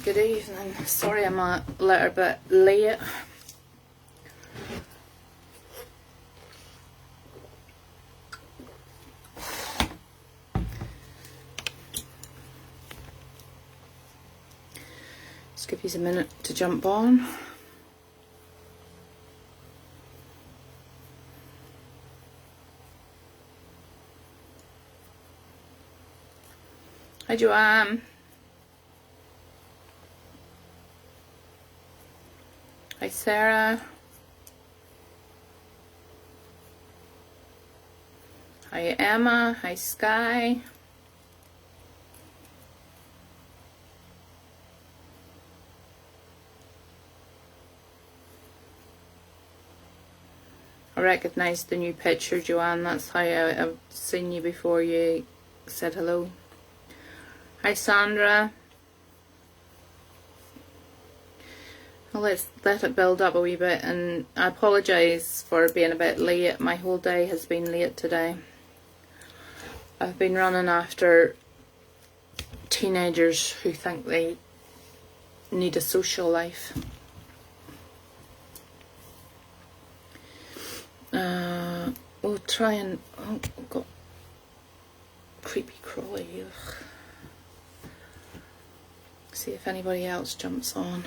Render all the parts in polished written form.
Good evening. Sorry I'm a little bit late. Just give you a minute to jump on. Hi Joanne. Hi Sarah. Hi Emma. Hi Sky. I recognised the new picture, Joanne. That's how I've seen you before you said hello. Hi Sandra. Well, let's let it build up a wee bit, and I apologise for being a bit late. My whole day has been late today. I've been running after teenagers who think they need a social life. We'll try and... oh, I've got creepy crawly. Ugh. See if anybody else jumps on.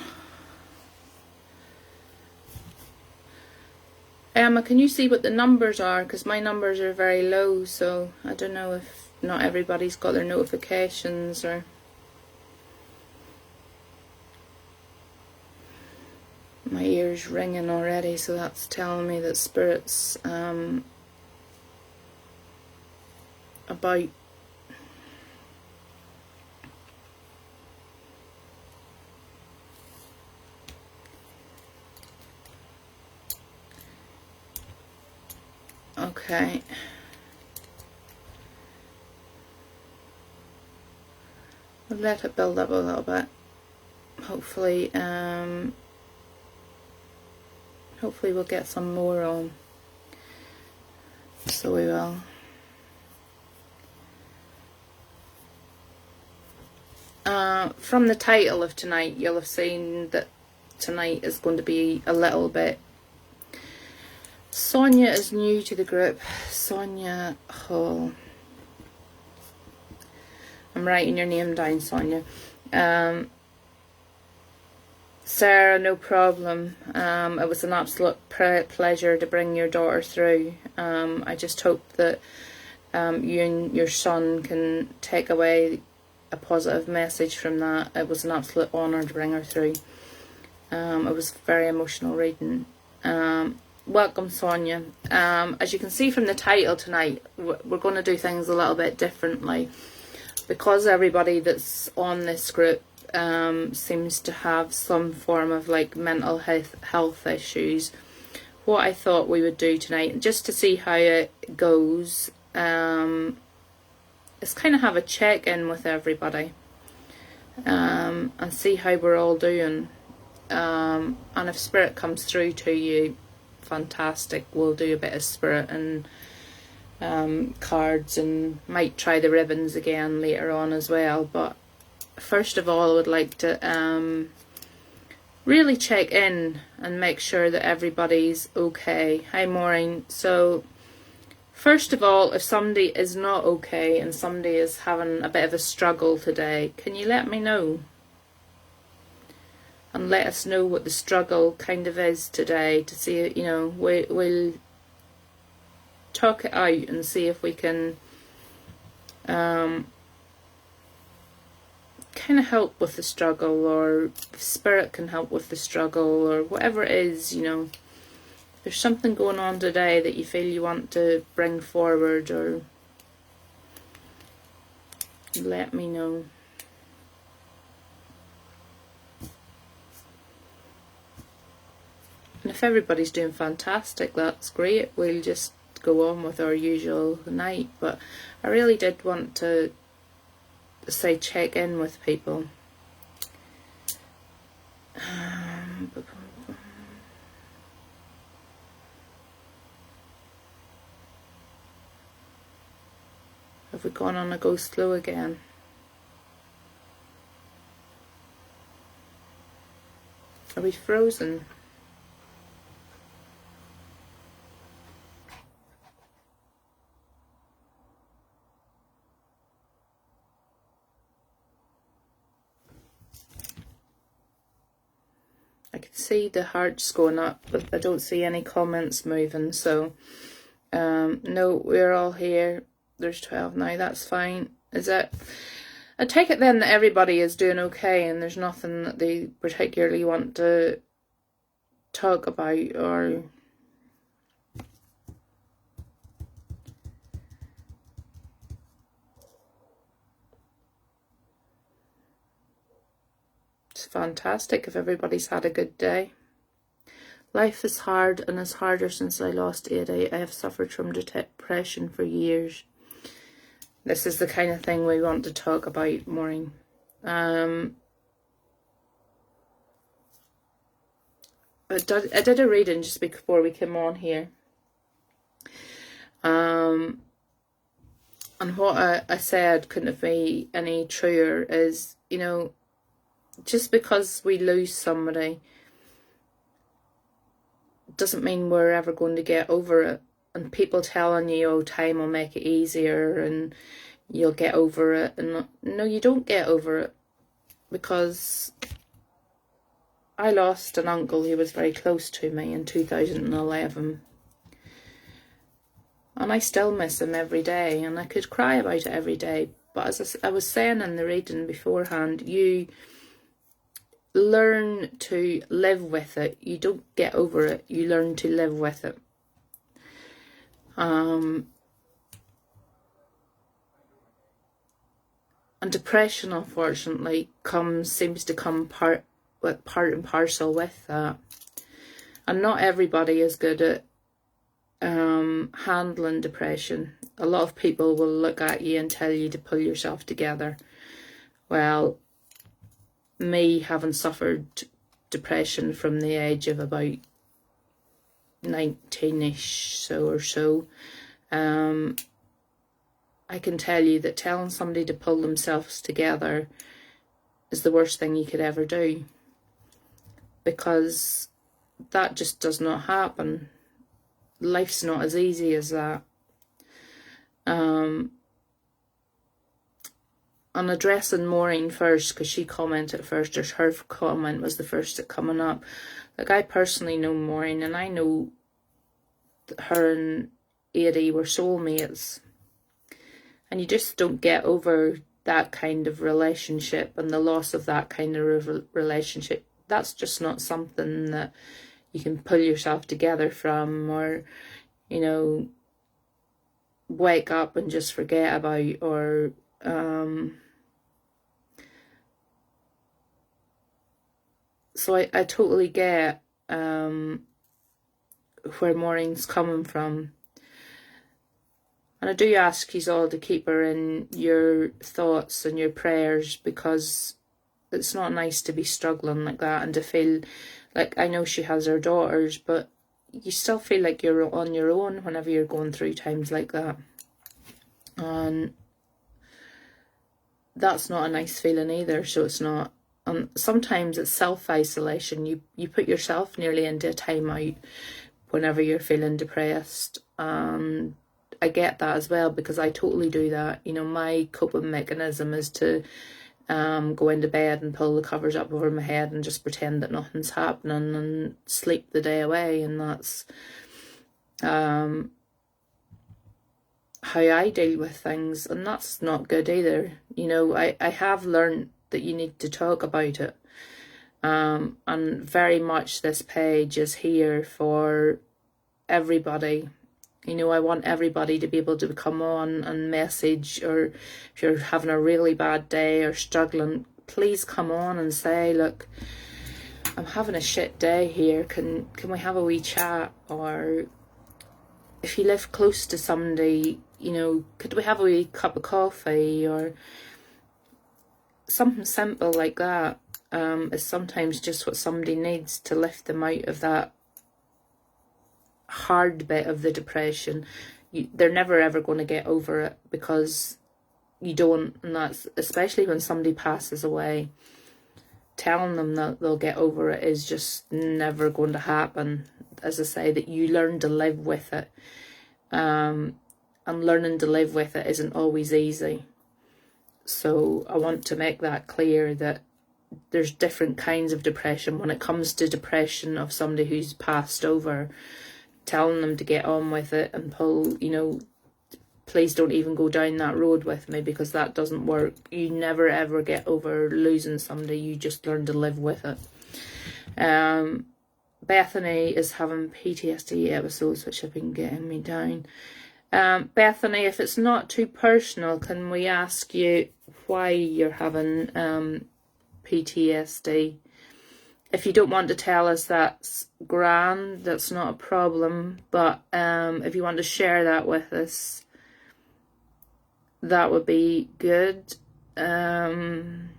Emma, can you see what the numbers are? Because my numbers are very low, so I don't know if not everybody's got their notifications or... My ear's ringing already, so that's telling me that Spirit's about. Okay. We'll let it build up a little bit. Hopefully, hopefully we'll get some more on. So we will. From the title of tonight, you'll have seen that tonight is going to be a little bit... Sonia is new to the group. Sonia Hall. I'm writing your name down, Sonia. Sarah, no problem. It was an absolute pleasure to bring your daughter through. I just hope that you and your son can take away a positive message from that. It was an absolute honour to bring her through. It was very emotional reading. Welcome, Sonia. As you can see from the title tonight, we're going to do things a little bit differently. Because everybody that's on this group seems to have some form of like mental health issues, what I thought we would do tonight, just to see how it goes, is kind of have a check-in with everybody and see how we're all doing. And if Spirit comes through to you, fantastic. We'll do a bit of Spirit and cards, and might try the ribbons again later on as well. But first of all, I would like to really check in and make sure that everybody's okay. Hi Maureen. So first of all, if somebody is not okay and somebody is having a bit of a struggle today, can you let me know? And let us know what the struggle kind of is today, to see, you know, we'll talk it out and see if we can kind of help with the struggle, or if Spirit can help with the struggle, or whatever it is, you know. If there's something going on today that you feel you want to bring forward, or let me know. And if everybody's doing fantastic, that's great. We'll just go on with our usual night. But I really did want to say check in with people. Have we gone on a go slow again? Are we frozen? I can see the hearts going up, but I don't see any comments moving, so no, we're all here. There's 12 now, that's fine. Is it? I take it then that everybody is doing okay and there's nothing that they particularly want to talk about, or it's fantastic if everybody's had a good day. Life is hard and is harder since I lost Eddie. I have suffered from depression for years. This is the kind of thing we want to talk about, Maureen. I did a reading just before we came on here. And what I said couldn't be any truer is, you know, just because we lose somebody doesn't mean we're ever going to get over it. And people telling you, oh, time will make it easier and you'll get over it. And no, you don't get over it, because I lost an uncle who was very close to me in 2011. And I still miss him every day, and I could cry about it every day. But as I was saying in the reading beforehand, you learn to live with it. You don't get over it, you learn to live with it. And depression, unfortunately, seems to come part and parcel with that. And not everybody is good at handling depression. A lot of people will look at you and tell you to pull yourself together. Well, me having suffered depression from the age of about 19ish or so, I can tell you that telling somebody to pull themselves together is the worst thing you could ever do, because that just does not happen. Life's not as easy as that. On addressing Maureen first, because she commented first, or her comment was the first at coming up. Like, I personally know Maureen, and I know that her and Eddie were soulmates. And you just don't get over that kind of relationship and the loss of that kind of relationship. That's just not something that you can pull yourself together from, or, you know, wake up and just forget about, or so I totally get where Maureen's coming from. And I do ask you all to keep her in your thoughts and your prayers, because it's not nice to be struggling like that and to feel like, I know she has her daughters, but you still feel like you're on your own whenever you're going through times like that. And that's not a nice feeling either, so it's not. Sometimes it's self-isolation. You put yourself nearly into a timeout whenever you're feeling depressed. And I get that as well, because I totally do that. You know, my coping mechanism is to go into bed and pull the covers up over my head and just pretend that nothing's happening and sleep the day away. And that's how I deal with things, and that's not good either. You know, I have learned that you need to talk about it, and very much this page is here for everybody. You know, I want everybody to be able to come on and message, or if you're having a really bad day or struggling, please come on and say, look, I'm having a shit day here, can we have a wee chat? Or if you live close to somebody, you know, could we have a wee cup of coffee? Or something simple like that is sometimes just what somebody needs to lift them out of that hard bit of the depression. They're never ever going to get over it, because you don't. And that's especially when somebody passes away. telling them that they'll get over it is just never going to happen. As I say, that you learn to live with it. And learning to live with it isn't always easy. So I want to make that clear, that there's different kinds of depression. When it comes to depression of somebody who's passed over, telling them to get on with it and pull, you know, please don't even go down that road with me, because that doesn't work. You never ever get over losing somebody. You just learn to live with it. Bethany is having PTSD episodes, which have been getting me down. Bethany, if it's not too personal, can we ask you why you're having PTSD? If you don't want to tell us, that's grand, that's not a problem. But if you want to share that with us, that would be good. Terry,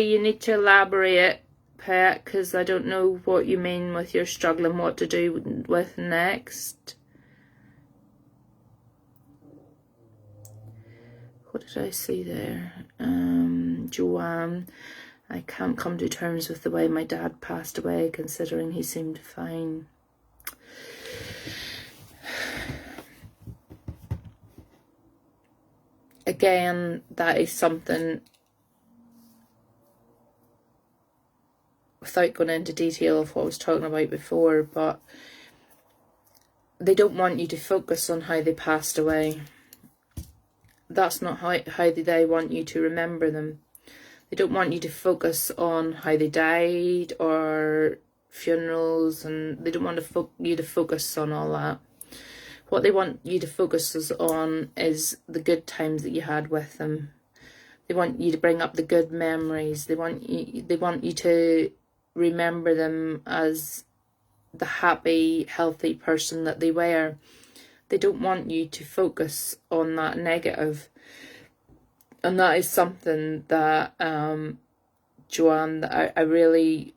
you need to elaborate, pet, because I don't know what you mean with you're struggling what to do with next. What did I see there? Joanne, I can't come to terms with the way my dad passed away, considering he seemed fine. Again, that is something, without going into detail of what I was talking about before, but they don't want you to focus on how they passed away. That's not how they want you to remember them. They don't want you to focus on how they died or funerals, and they don't want you to focus on all that. What they want you to focus on is the good times that you had with them. They want you to bring up the good memories. They want you to remember them as the happy, healthy person that they were. They don't want you to focus on that negative. And that is something that, Joanne, that I really,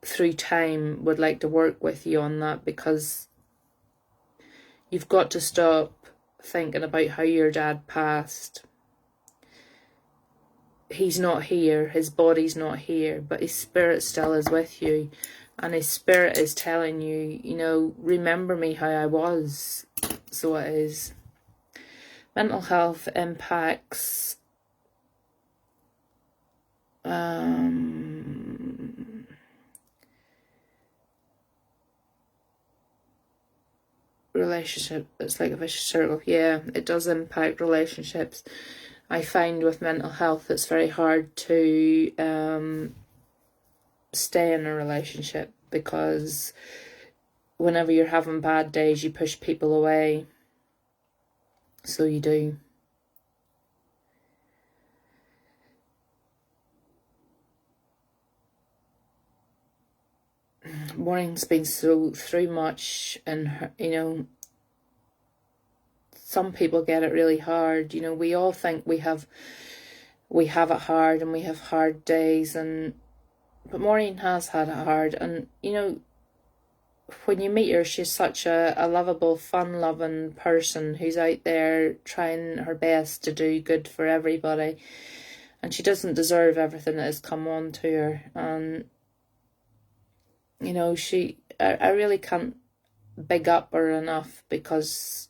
through time, would like to work with you on that, because you've got to stop thinking about how your dad passed. He's not here, his body's not here, but his spirit still is with you. And his spirit is telling you, you know, remember me how I was. So it is. Mental health impacts. Relationship, it's like a vicious circle. Yeah, it does impact relationships. I find with mental health it's very hard to stay in a relationship, because whenever you're having bad days you push people away. So you do. Maureen's been through much, and her, you know, some people get it really hard. You know, we all think we have it hard, and we have hard days, but Maureen has had it hard. And you know, when you meet her, she's such a lovable, fun-loving person who's out there trying her best to do good for everybody, and she doesn't deserve everything that has come on to her. And you know, I really can't big up her enough, because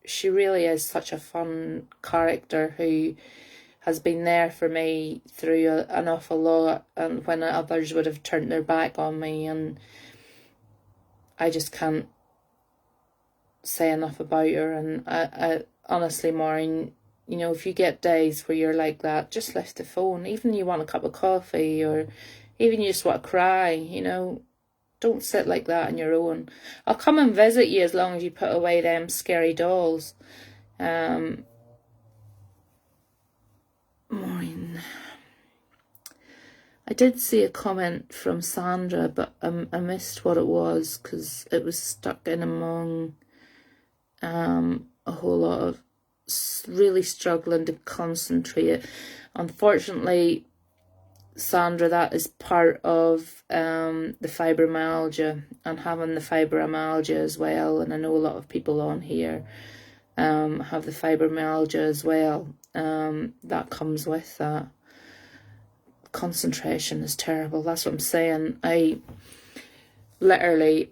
she really is such a fun character who has been there for me through an awful lot, and when others would have turned their back on me. And I just can't say enough about her. And I honestly, Maureen, you know, if you get days where you're like that, just lift the phone. Even you want a cup of coffee, or even you just want to cry, you know, don't sit like that on your own. I'll come and visit you as long as you put away them scary dolls. Maureen, I did see a comment from Sandra, but I missed what it was, because it was stuck in among a whole lot of really struggling to concentrate. Unfortunately, Sandra, that is part of the fibromyalgia, and having the fibromyalgia as well. And I know a lot of people on here have the fibromyalgia as well. That comes with that. concentration is terrible. That's what I'm saying. I literally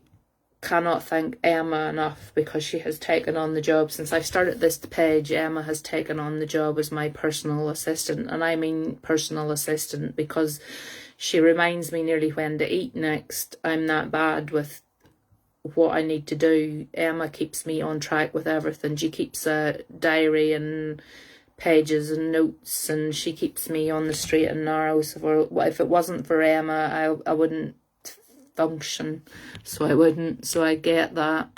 cannot thank Emma enough, because she has taken on the job. Since I started this page, Emma has taken on the job as my personal assistant. And I mean personal assistant because she reminds me nearly when to eat next. I'm that bad with what I need to do. Emma keeps me on track with everything. She keeps a diary and pages and notes, and she keeps me on the straight and narrow. So if it wasn't for Emma, I wouldn't function. So I get that.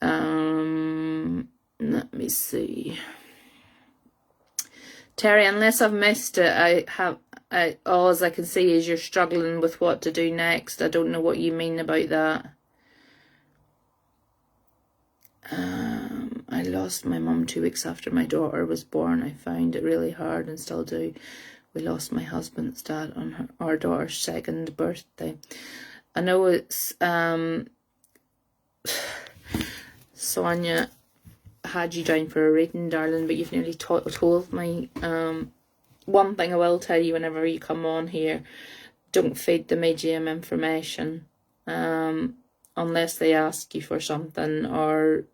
Let me see. Terry, unless I've missed it, all I can see is you're struggling with what to do next. I don't know what you mean about that. I lost my mum 2 weeks after my daughter was born. I found it really hard and still do. We lost my husband's dad on our daughter's 2nd birthday. I know it's Sonia had you down for a reading, darling, but you've nearly told me. One thing I will tell you whenever you come on here, don't feed the medium information unless they ask you for something, or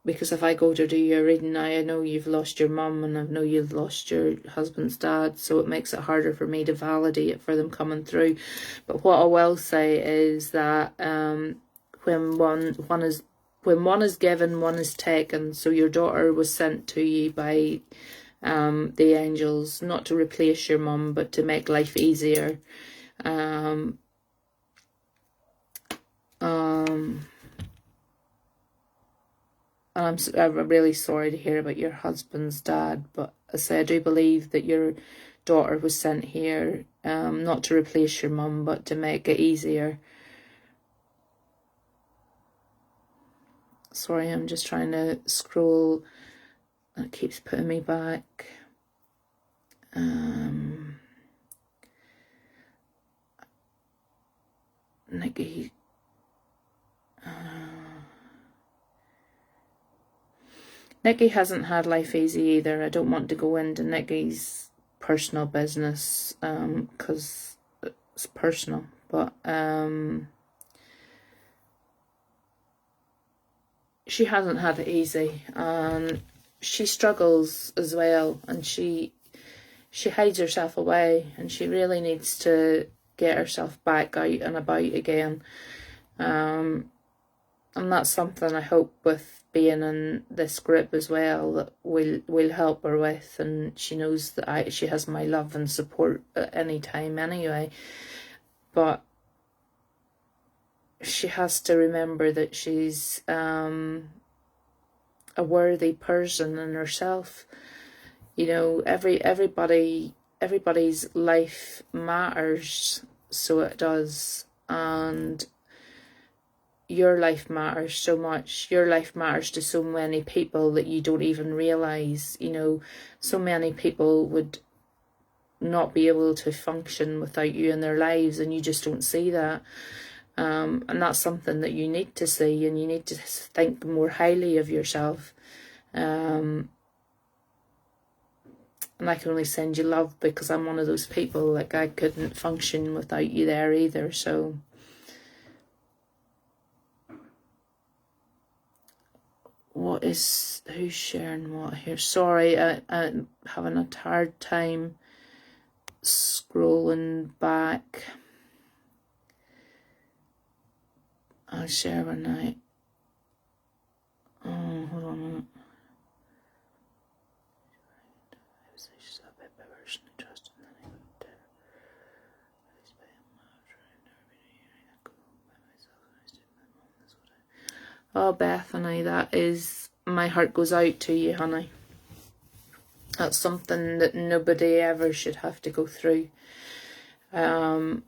because if I go to do your reading now, I know you've lost your mum and I know you've lost your husband's dad, so it makes it harder for me to validate it for them coming through. But what I will say is that when one is given, one is taken. So your daughter was sent to you by the angels, not to replace your mum, but to make life easier. I'm really sorry to hear about your husband's dad, but I say I do believe that your daughter was sent here not to replace your mum, but to make it easier. Sorry, I'm just trying to scroll. It keeps putting me back. Nikki. Nikki hasn't had life easy either. I don't want to go into Nikki's personal business because it's personal, but she hasn't had it easy, and she struggles as well, and she hides herself away, and she really needs to get herself back out and about again. And that's something I hope with being in this group as well that will help her with, and she knows that she has my love and support at any time anyway. But she has to remember that she's a worthy person in herself. You know, everybody's life matters, so it does, and your life matters so much. Your life matters to so many people that you don't even realise. You know, so many people would not be able to function without you in their lives, and you just don't see that. And that's something that you need to see, and you need to think more highly of yourself. And I can only send you love because I'm one of those people, like, I couldn't function without you there either. So who's sharing what here? Sorry, I'm having a hard time scrolling back. I'll share one night. Oh, hold on a minute. Oh, Bethany, my heart goes out to you, honey. That's something that nobody ever should have to go through. I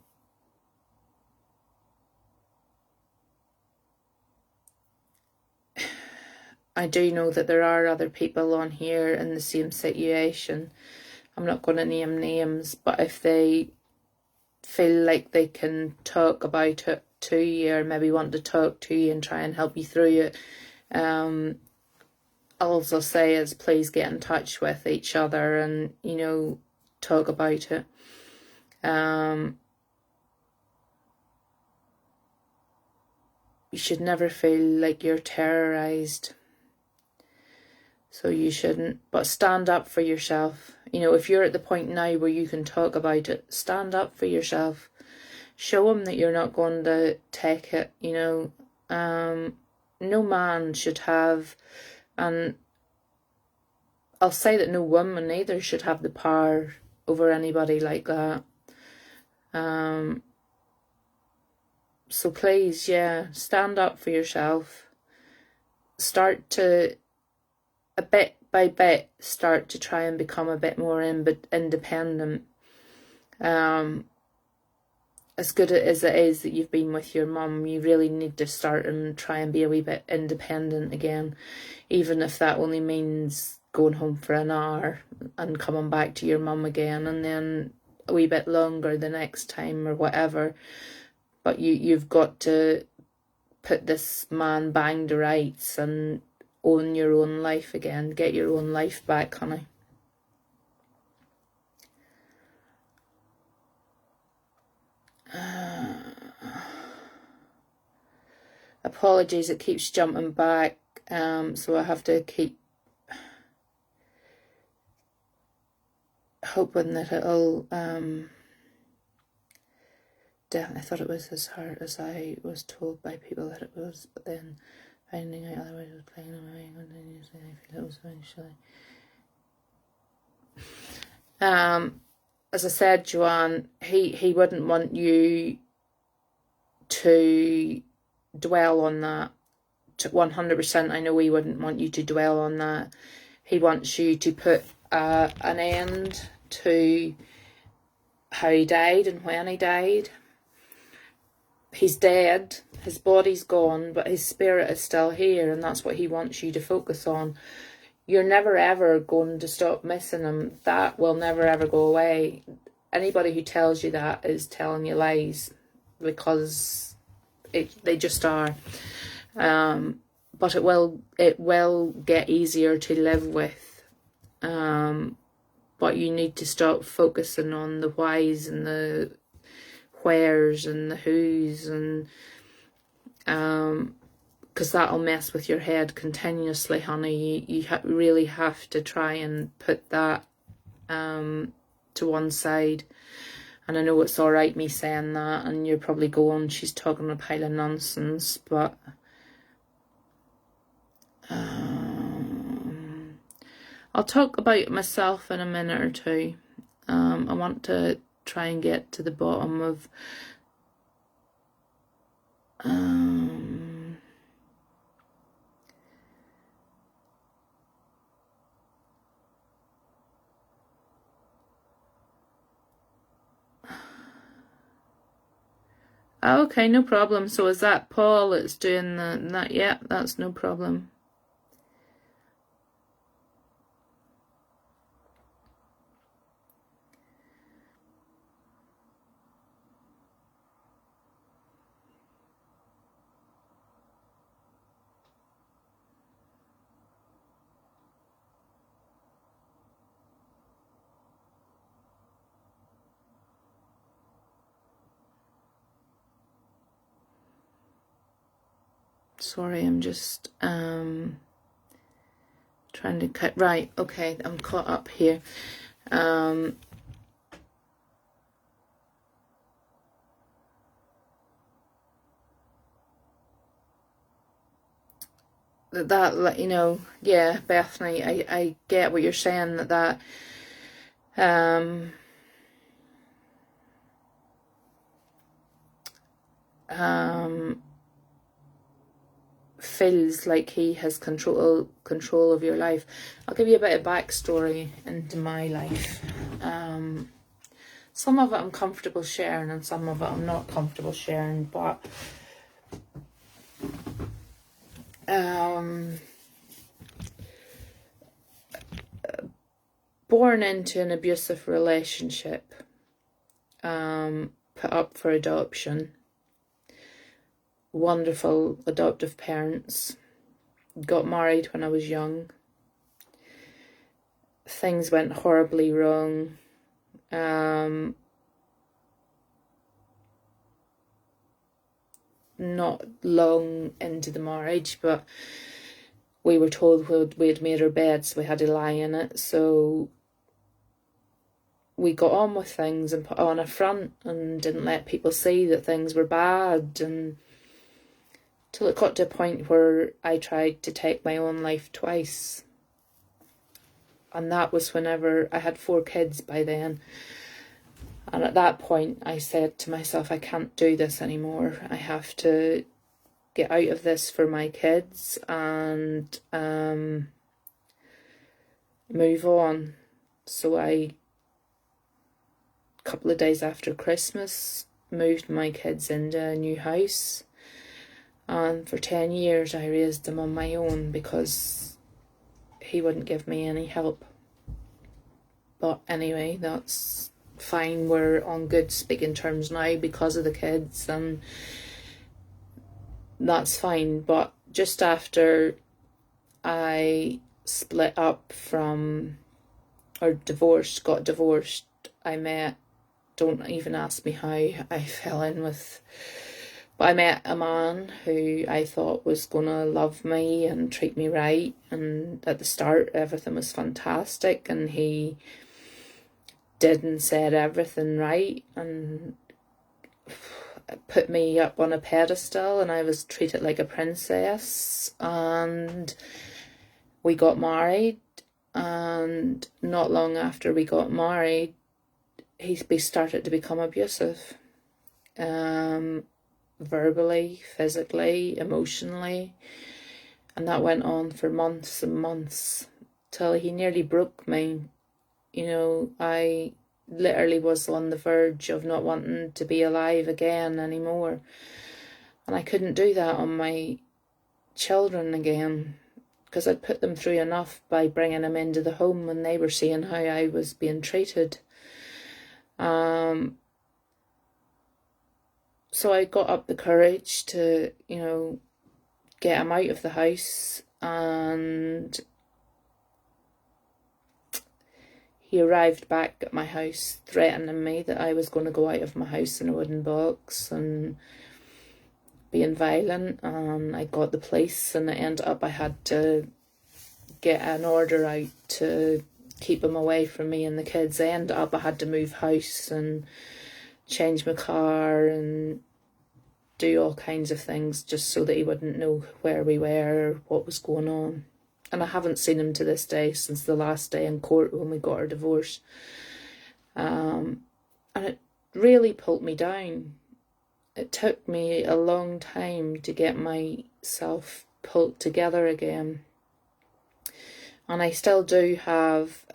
do know that there are other people on here in the same situation. I'm not going to name names, but if they feel like they can talk about it to you, or maybe want to talk to you and try and help you through it, all I'll say is please get in touch with each other and, you know, talk about it. You should never feel like you're terrorized. So you shouldn't. But stand up for yourself. You know, if you're at the point now where you can talk about it, stand up for yourself. Show them that you're not going to take it, you know. No man should have, and I'll say that no woman either should have the power over anybody like that. So please, yeah, stand up for yourself. Start to, a bit by bit, start to try and become a bit more independent. As good as it is that you've been with your mum, you really need to start and try and be a wee bit independent again, even if that only means going home for an hour and coming back to your mum again, and then a wee bit longer the next time or whatever. But you've got to put this man bang to rights and own your own life again. Get your own life back, honey. Apologies, it keeps jumping back, so I have to keep hoping that it'll I thought it was as hard as I was told by people that it was, but then finding out otherwise was playing on my continuously, I feel it was eventually. As I said, Joanne, he wouldn't want you to dwell on that. 100%, I know he wouldn't want you to dwell on that. He wants you to put an end to how he died and when he died. He's dead, his body's gone, but his spirit is still here, and that's what he wants you to focus on. You're never ever going to stop missing him. That will never ever go away. Anybody who tells you that is telling you lies, because they just are. But it will get easier to live with. But you need to stop focusing on the whys and the wheres and the whos, and because that'll mess with your head continuously, honey. You really have to try and put that to one side. And I know it's all right me saying that, and you're probably going, she's talking a pile of nonsense, but I'll talk about myself in a minute or two. I want to try and get to the bottom of okay, no problem. So is that Paul that's doing that? Yeah, that's no problem. Sorry, I'm just trying to cut. Right, okay, I'm caught up here. That, you know, yeah, Bethany, I get what you're saying, that feels like he has control of your life. I'll give you a bit of backstory into my life. Some of it I'm comfortable sharing, and some of it I'm not comfortable sharing, but born into an abusive relationship, put up for adoption, wonderful adoptive parents, got married when I was young, things went horribly wrong. Not long into the marriage, but we were told we had made our bed, so we had to lie in it. So we got on with things and put on a front and didn't let people see that things were bad, and till it got to a point where I tried to take my own life twice. And that was whenever I had 4 kids by then. And at that point I said to myself, I can't do this anymore. I have to get out of this for my kids and move on. So a couple of days after Christmas, moved my kids into a new house. And for 10 years I raised them on my own because he wouldn't give me any help. But anyway, that's fine. We're on good speaking terms now because of the kids, and that's fine. But just after I split up from, or got divorced, I met, don't even ask me how I fell in with, but I met a man who I thought was gonna love me and treat me right, and at the start everything was fantastic, and he did and said everything right and put me up on a pedestal, and I was treated like a princess. And we got married, and not long after we got married, he started to become abusive, verbally, physically, emotionally, and that went on for months and months till he nearly broke me. You know, I literally was on the verge of not wanting to be alive again anymore. And I couldn't do that on my children again, because I'd put them through enough by bringing them into the home when they were seeing how I was being treated. So I got up the courage to, you know, get him out of the house, and he arrived back at my house threatening me that I was going to go out of my house in a wooden box and being violent. And I got the police, and it ended up I had to get an order out to keep him away from me and the kids. I ended up I had to move house and change my car and do all kinds of things just so that he wouldn't know where we were or what was going on. And I haven't seen him to this day since the last day in court when we got our divorce. And it really pulled me down. It took me a long time to get myself pulled together again. And I still do have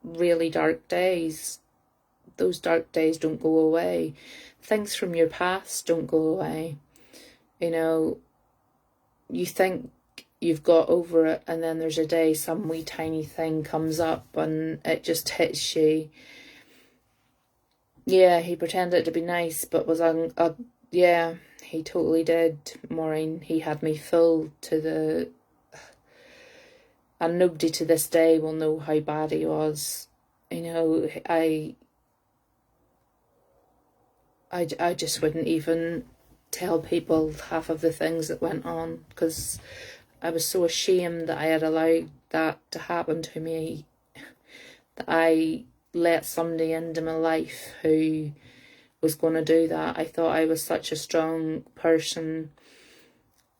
really dark days. Those dark days don't go away. Things from your past don't go away. You know, you think you've got over it, and then there's a day some wee tiny thing comes up and it just hits you. Yeah, he pretended to be nice, but was yeah, he totally did, Maureen. He had me full to the, and nobody to this day will know how bad he was. You know, I just wouldn't even tell people half of the things that went on, because I was so ashamed that I had allowed that to happen to me, that I let somebody into my life who was going to do that. I thought I was such a strong person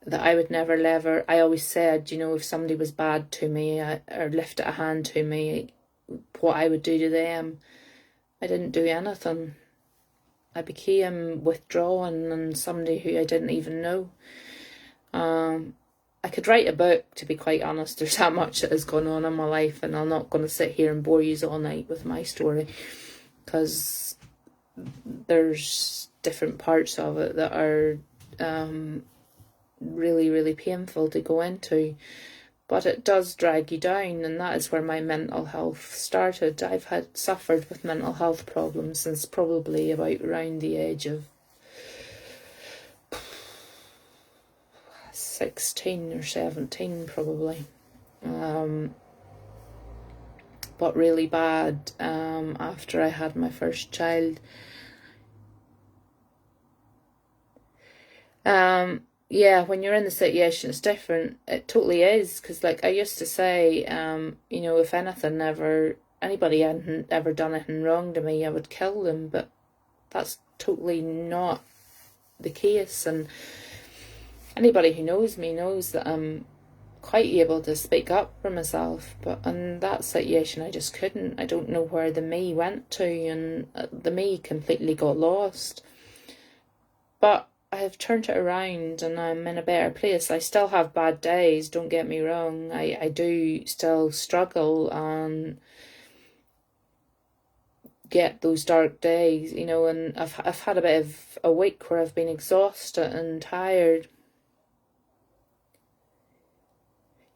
that I would never ever, I always said, you know, if somebody was bad to me or lifted a hand to me, what I would do to them. I didn't do anything. I became withdrawn and somebody who I didn't even know. I could write a book, to be quite honest. There's that much that has gone on in my life, and I'm not going to sit here and bore you all night with my story, because there's different parts of it that are really, really painful to go into. But it does drag you down, and that is where my mental health started. I've suffered with mental health problems since probably about around the age of 16 or 17 probably. but really bad after I had my first child. Yeah, when you're in the situation, it's different. It totally is, because like I used to say, you know, if anybody hadn't ever done anything wrong to me, I would kill them, but that's totally not the case. And anybody who knows me knows that I'm quite able to speak up for myself, but in that situation I just couldn't. I don't know where the me went to, and the me completely got lost. But I have turned it around and I'm in a better place. I still have bad days, don't get me wrong. I do still struggle and get those dark days, you know, and I've had a bit of a week where I've been exhausted and tired.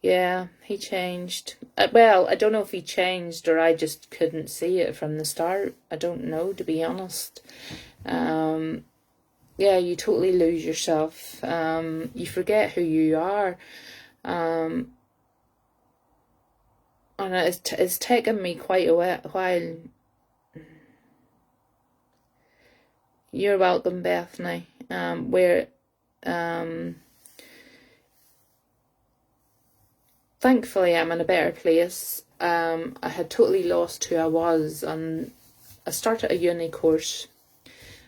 Yeah, he changed. Well, I don't know if he changed or I just couldn't see it from the start. I don't know, to be honest. Yeah, you totally lose yourself. You forget who you are. And it's taken me quite a while. You're welcome, Bethany. Thankfully I'm in a better place. I had totally lost who I was, and I started a uni course.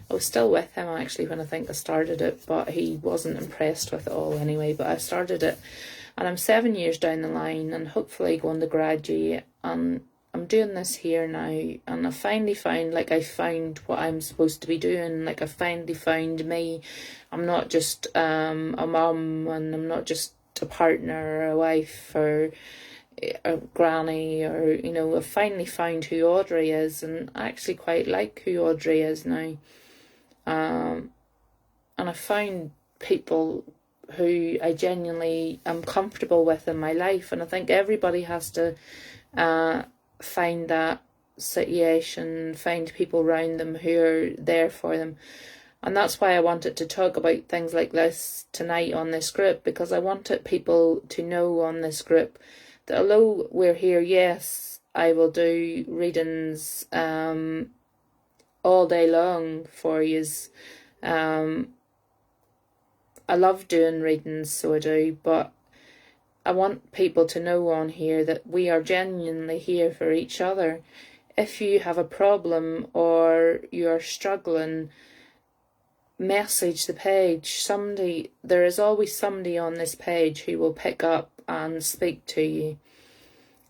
I was still with him actually when I think I started it, but he wasn't impressed with it all anyway. But I started it, and I'm 7 years down the line and hopefully going to graduate. And I'm doing this here now, and I finally found, like, I found what I'm supposed to be doing. Like, I finally found me. I'm not just a mum, and I'm not just a partner or a wife or a granny, or, you know, I finally found who Audrey is, and I actually quite like who Audrey is now. And I found people who I genuinely am comfortable with in my life, and I think everybody has to find that situation, find people around them who are there for them. And that's why I wanted to talk about things like this tonight on this group, because I wanted people to know on this group that although we're here, yes, I will do readings all day long for yous. I love doing readings, so I do, but I want people to know on here that we are genuinely here for each other. If you have a problem or you're struggling, message the page. There is always somebody on this page who will pick up and speak to you.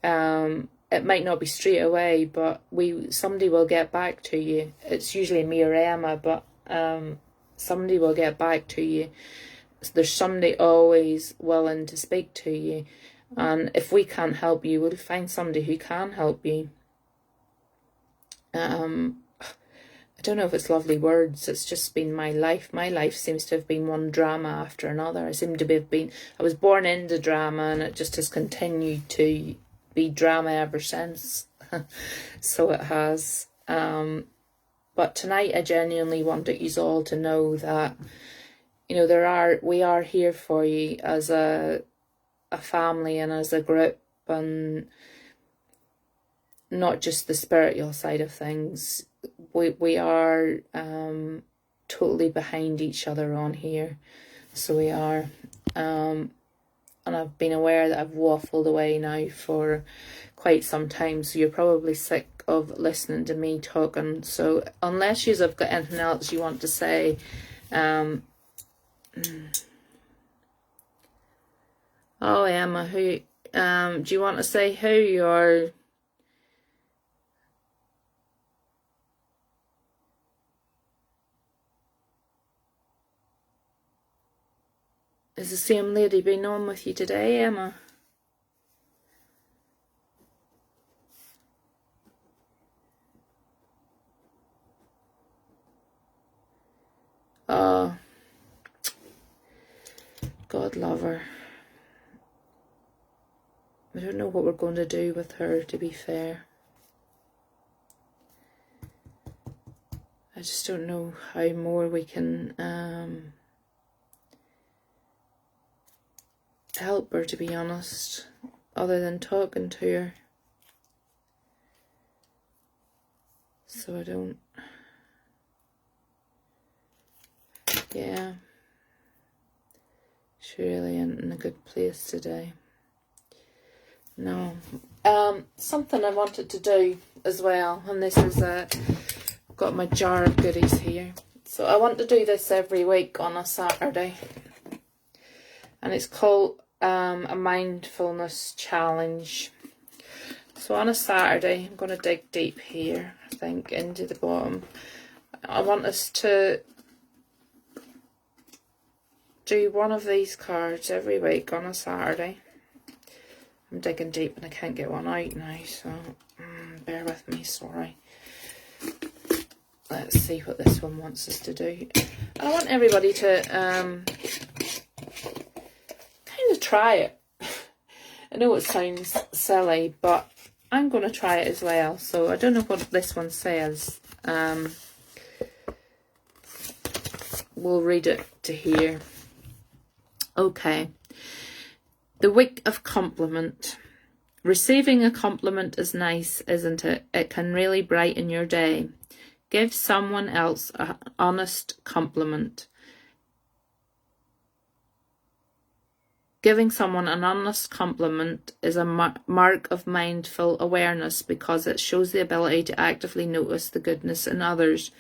It might not be straight away, but somebody will get back to you. It's usually me or Emma, but somebody will get back to you. There's somebody always willing to speak to you, and if we can't help you, we'll find somebody who can help you. I don't know if it's lovely words. It's just been my life. My life seems to have been one drama after another. I was born into drama, and it just has continued to be drama ever since. So it has. But tonight I genuinely wanted you all to know that, you know, we are here for you as a family and as a group, and not just the spiritual side of things. We are totally behind each other on here. So we are. And I've been aware that I've waffled away now for quite some time, so you're probably sick of listening to me talking. So unless you've got anything else you want to say, oh, Emma, who do you want to say who, or is the same lady been on with you today, Emma? Oh, God love her. I don't know what we're going to do with her, to be fair. I just don't know how more we can help her, to be honest, other than talking to her. so I don't, yeah, she's really in a good place today. No. Something I wanted to do as well, and this is I've got my jar of goodies here. So I want to do this every week on a Saturday, and it's called a mindfulness challenge. So on a Saturday, I'm going to dig deep here, I think, into the bottom. I want us to do one of these cards every week on a Saturday. I'm digging deep and I can't get one out now, so bear with me, sorry. Let's see what this one wants us to do. I want everybody to kind of try it. I know it sounds silly, but I'm going to try it as well. So I don't know what this one says. We'll read it to here. Okay. The week of compliment. Receiving a compliment is nice, isn't it? It can really brighten your day. Give someone else an honest compliment. Giving someone an honest compliment is a mark of mindful awareness because it shows the ability to actively notice the goodness in others.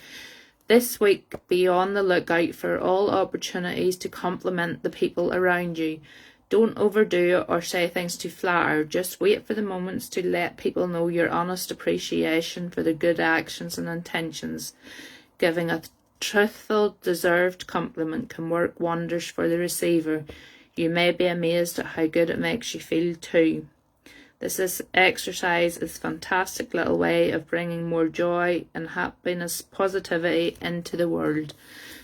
This week, be on the lookout for all opportunities to compliment the people around you. Don't overdo it or say things to flatter. Just wait for the moments to let people know your honest appreciation for their good actions and intentions. Giving a truthful, deserved compliment can work wonders for the receiver. You may be amazed at how good it makes you feel too. This exercise is a fantastic little way of bringing more joy and happiness, positivity into the world.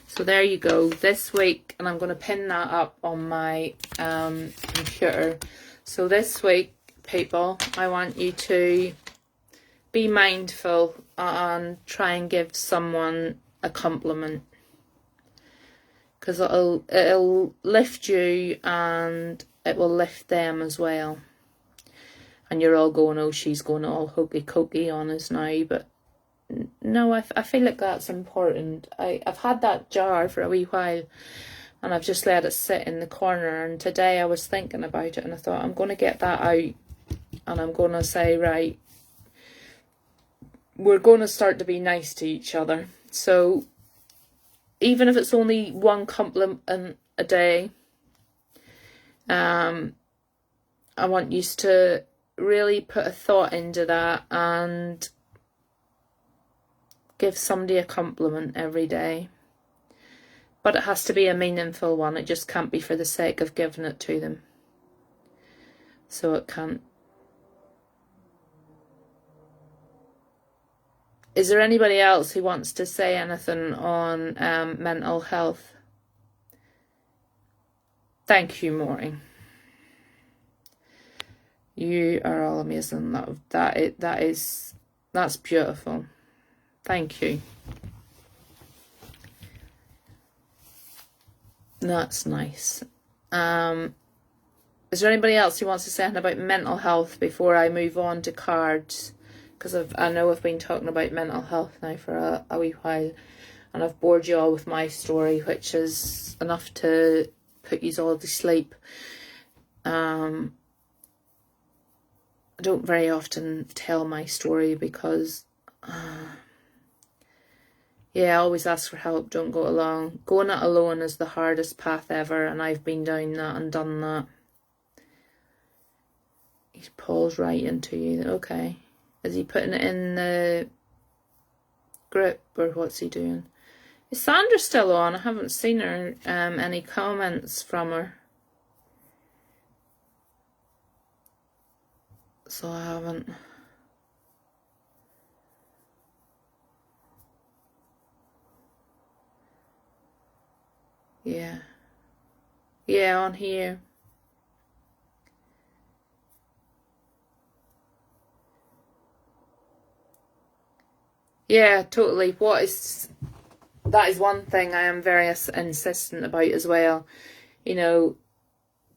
So there you go, this week, and I'm going to pin that up on my computer. So this week, people, I want you to be mindful and try and give someone a compliment, because it'll lift you and it will lift them as well. And you're all going, oh, she's going all hokey cokey on us now, but no, I feel like that's important. I've had that jar for a wee while and I've just let it sit in the corner, and today I was thinking about it and I thought I'm going to get that out and I'm going to say, right, we're going to start to be nice to each other. So even if it's only one compliment a day, I want you to really put a thought into that and give somebody a compliment every day. But it has to be a meaningful one. It just can't be for the sake of giving it to them. So it can't. Is there anybody else who wants to say anything on mental health? Thank you, Maureen. You are all amazing. That's beautiful. Thank you. That's nice. Is there anybody else who wants to say anything about mental health before I move on to cards? Because I know I've been talking about mental health now for a wee while, and I've bored you all with my story, which is enough to put you all to sleep. I don't very often tell my story because yeah, I always ask for help, don't go alone. Going it alone is the hardest path ever, and I've been down that and done that. He pulls right into you. Okay. Is he putting it in the group, or what's he doing? Is Sandra still on? I haven't seen her, any comments from her. So I haven't. Yeah. Yeah, on here. Yeah, totally. That is one thing I am very insistent about as well. You know,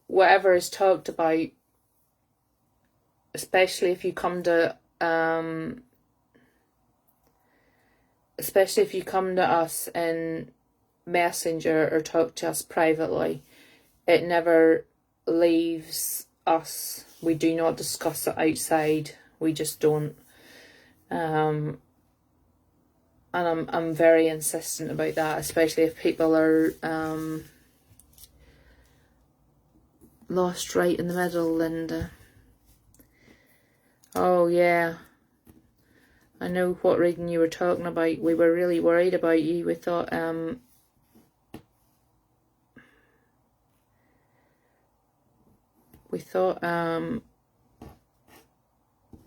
whatever is talked about, especially if you come to especially if you come to us in Messenger or talk to us privately, it never leaves us. We do not discuss it outside. We just don't. And I'm very insistent about that, especially if people are lost right in the middle, Linda. Oh yeah, I know what reading you were talking about. We were really worried about you. We thought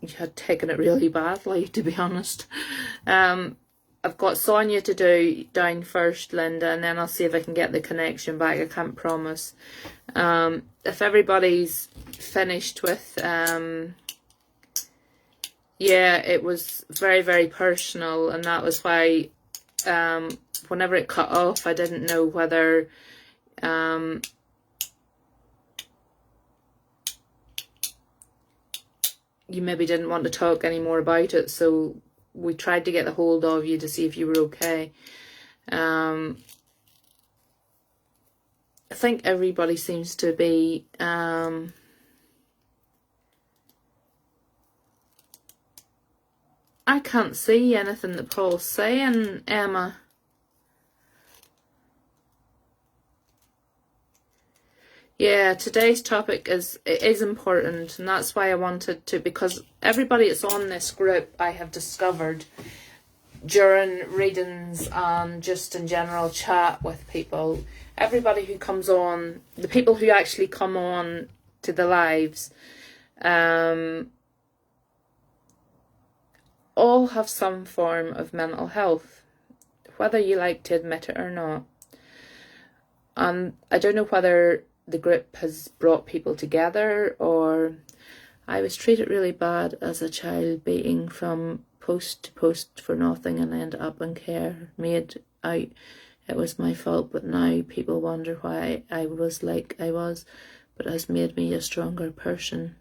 you had taken it really badly, to be honest. I've got Sonia to do down first, Linda, and then I'll see if I can get the connection back. I can't promise. If everybody's finished with, yeah, it was very, very personal, and that was why whenever it cut off, I didn't know whether you maybe didn't want to talk any more about it, so we tried to get a hold of you to see if you were okay. I think everybody seems to be I can't see anything that Paul's saying, Emma. Yeah, today's topic is important, and that's why I wanted to, because everybody that's on this group I have discovered during readings and just in general chat with people, everybody who comes on, the people who actually come on to the lives, all have some form of mental health, whether you like to admit it or not. I don't know whether the group has brought people together, or I was treated really bad as a child, being from post to post for nothing, and ended up in care, made out it was my fault, but now people wonder why I was like I was, but it has made me a stronger person.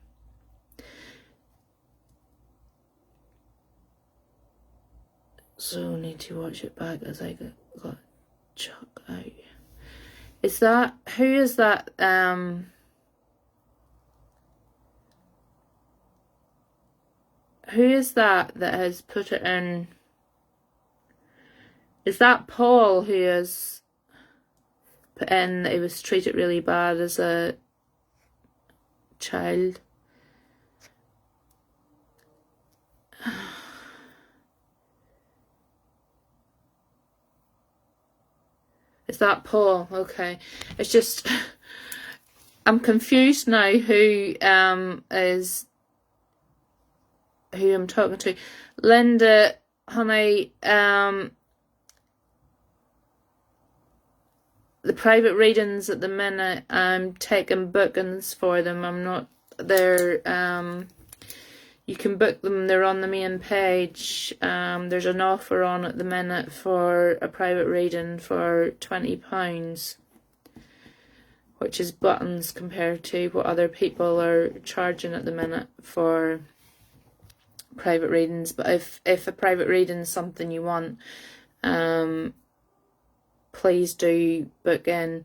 So need to watch it back as I got chucked out. Is that, who is that, who is that has put it in? Is that Paul who has put in that he was treated really bad as a child? Is that Paul? Okay. It's just, I'm confused now who is who I'm talking to. Linda, honey, the private readings at the minute, I'm taking bookings for them. I'm not, they're you can book them, they're on the main page. There's an offer on at the minute for a private reading for £20, which is buttons compared to what other people are charging at the minute for private readings. But if a private reading is something you want, please do book in.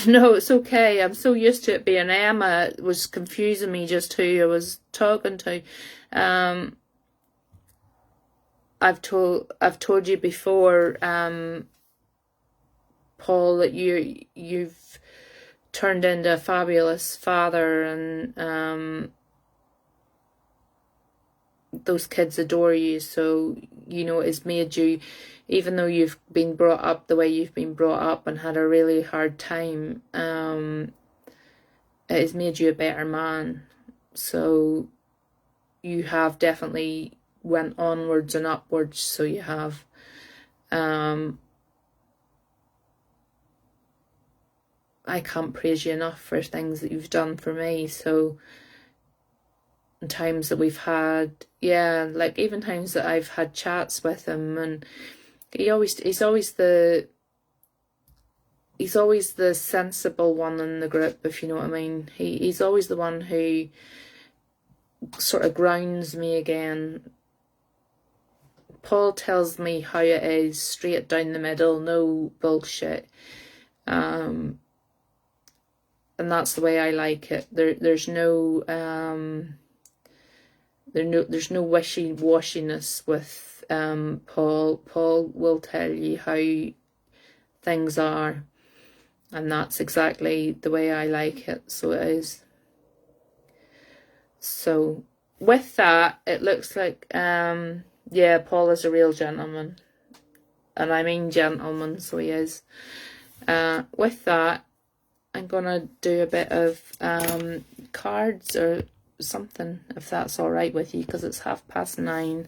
No, it's okay. I'm so used to it being Emma. It was confusing me just who I was talking to. I've told you before, Paul, that you've turned into a fabulous father, and those kids adore you. So it's made you, even though you've been brought up the way you've been brought up and had a really hard time, it has made you a better man. So you have definitely went onwards and upwards. So you have. I can't praise you enough for things that you've done for me. So in times that we've had, yeah, like even times that I've had chats with him, and he's always the sensible one in the group, if you know what I mean. He's always the one who sort of grounds me again. Paul tells me how it is, straight down the middle, no bullshit. And that's the way I like it. There's no there's no wishy-washiness with Paul. Paul will tell you how things are, and that's exactly the way I like it. So it is. So with that, it looks like yeah, Paul is a real gentleman, and I mean gentleman, so he is. With that, I'm gonna do a bit of cards or something, if that's all right with you, because it's 9:30,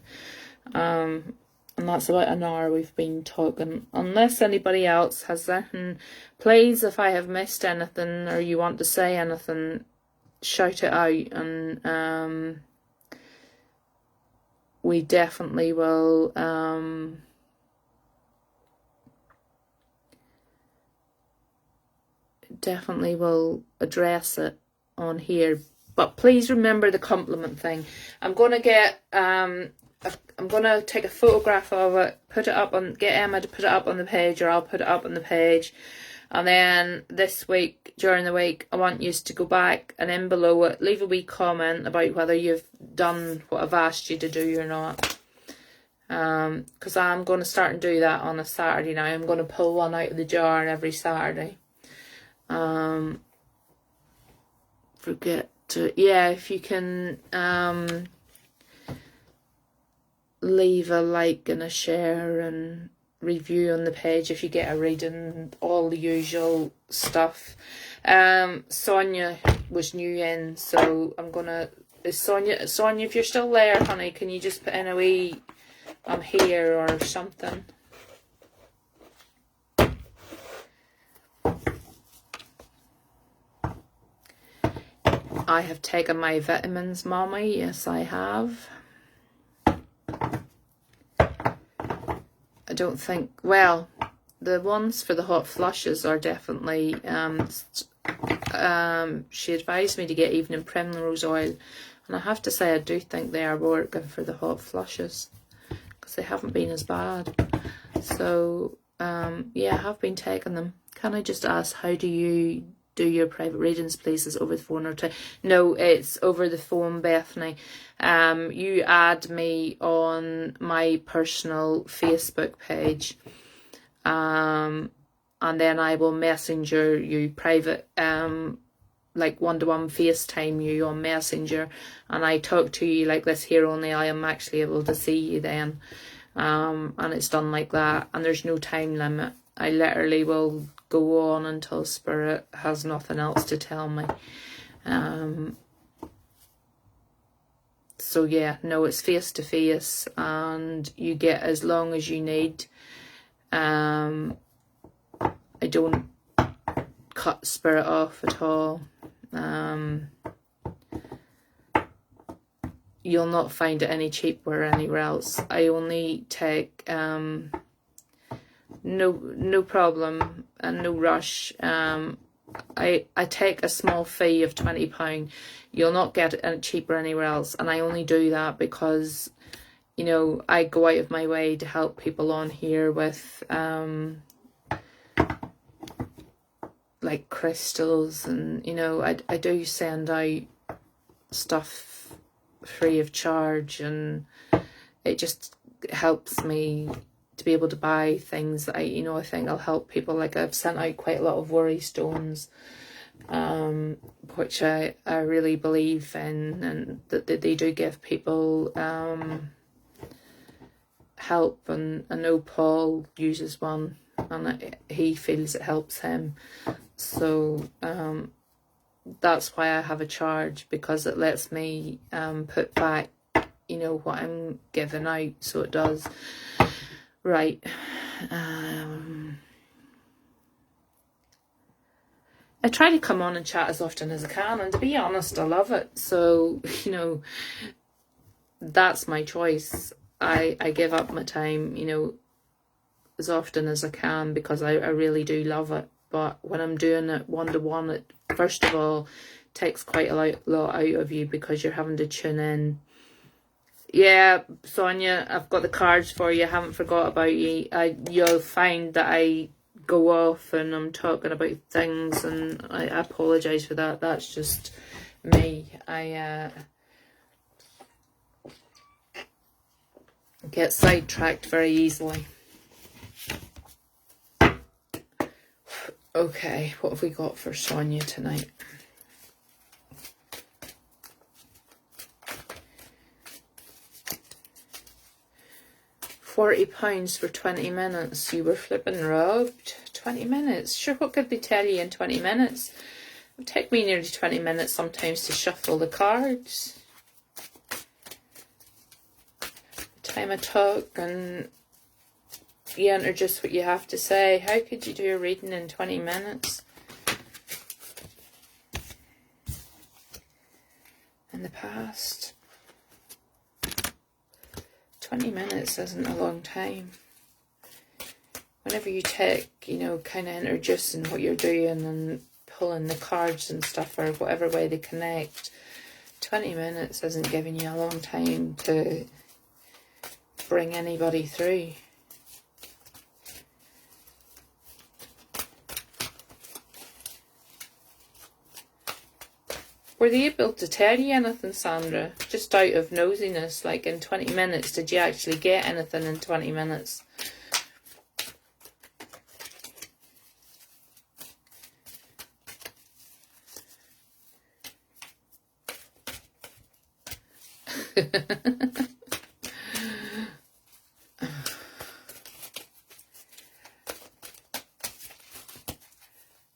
and that's about an hour we've been talking. Unless anybody else has anything, please, if I have missed anything or you want to say anything, shout it out, and we definitely will address it on here. But please remember the compliment thing. I'm gonna get I'm gonna take a photograph of it, put it up on, get Emma to put it up on the page, or I'll put it up on the page. And then this week, during the week, I want you to go back and in below it, leave a wee comment about whether you've done what I've asked you to do or not. Because I'm going to start and do that on a Saturday now. I'm going to pull one out of the jar every Saturday. Forget to, yeah, if you can leave a like and a share and review on the page if you get a reading, all the usual stuff. Sonia was new in, so I'm gonna, Sonia, if you're still there, honey, can you just put in a wee I'm here or something? I have taken my vitamins, mommy. Yes, I have. I don't think, well, the ones for the hot flushes are definitely, she advised me to get evening primrose oil, and I have to say I do think they are working for the hot flushes, because they haven't been as bad. So, yeah, I have been taking them. Can I just ask, how do you do your private readings, please? Is it over the phone or no, it's over the phone, Bethany. You add me on my personal Facebook page, and then I will messenger you private, like one-to-one FaceTime you on Messenger, and I talk to you like this here, only I am actually able to see you then. And it's done like that, and there's no time limit. I literally will go on until Spirit has nothing else to tell me. So yeah, no, it's face to face, and you get as long as you need. I don't cut Spirit off at all. You'll not find it any cheaper anywhere else. I only take no problem and no rush. I take a small fee of £20. You'll not get it cheaper anywhere else, and I only do that because, you know, I go out of my way to help people on here with like crystals, and you know, I do send out stuff free of charge, and it just helps me to be able to buy things that I think will help people. Like I've sent out quite a lot of worry stones, which I really believe in, and that they do give people help. And I know Paul uses one, and he feels it helps him. So that's why I have a charge, because it lets me put back, you know, what I'm giving out. So it does. Right. I try to come on and chat as often as I can, and to be honest, I love it. So, you know, that's my choice. I give up my time, you know, as often as I can, because I really do love it. But when I'm doing it one-to-one, it first of all takes quite a lot out of you, because you're having to tune in Yeah, Sonia, I've got the cards for you. I haven't forgot about you. You'll find that I go off and I'm talking about things, and I apologise for that. That's just me. I get sidetracked very easily. Okay, what have we got for Sonia tonight? £40 for 20 minutes. You were flipping robbed. 20 minutes. Sure, what could they tell you in 20 minutes? It would take me nearly 20 minutes sometimes to shuffle the cards. Time I talk and you enter just what you have to say. How could you do a reading in 20 minutes? In the past. 20 minutes isn't a long time. Whenever you take, you know, kind of introducing what you're doing and pulling the cards and stuff, or whatever way they connect, 20 minutes isn't giving you a long time to bring anybody through. Were they able to tell you anything, Sandra? Just out of nosiness, like in 20 minutes, did you actually get anything in 20 minutes?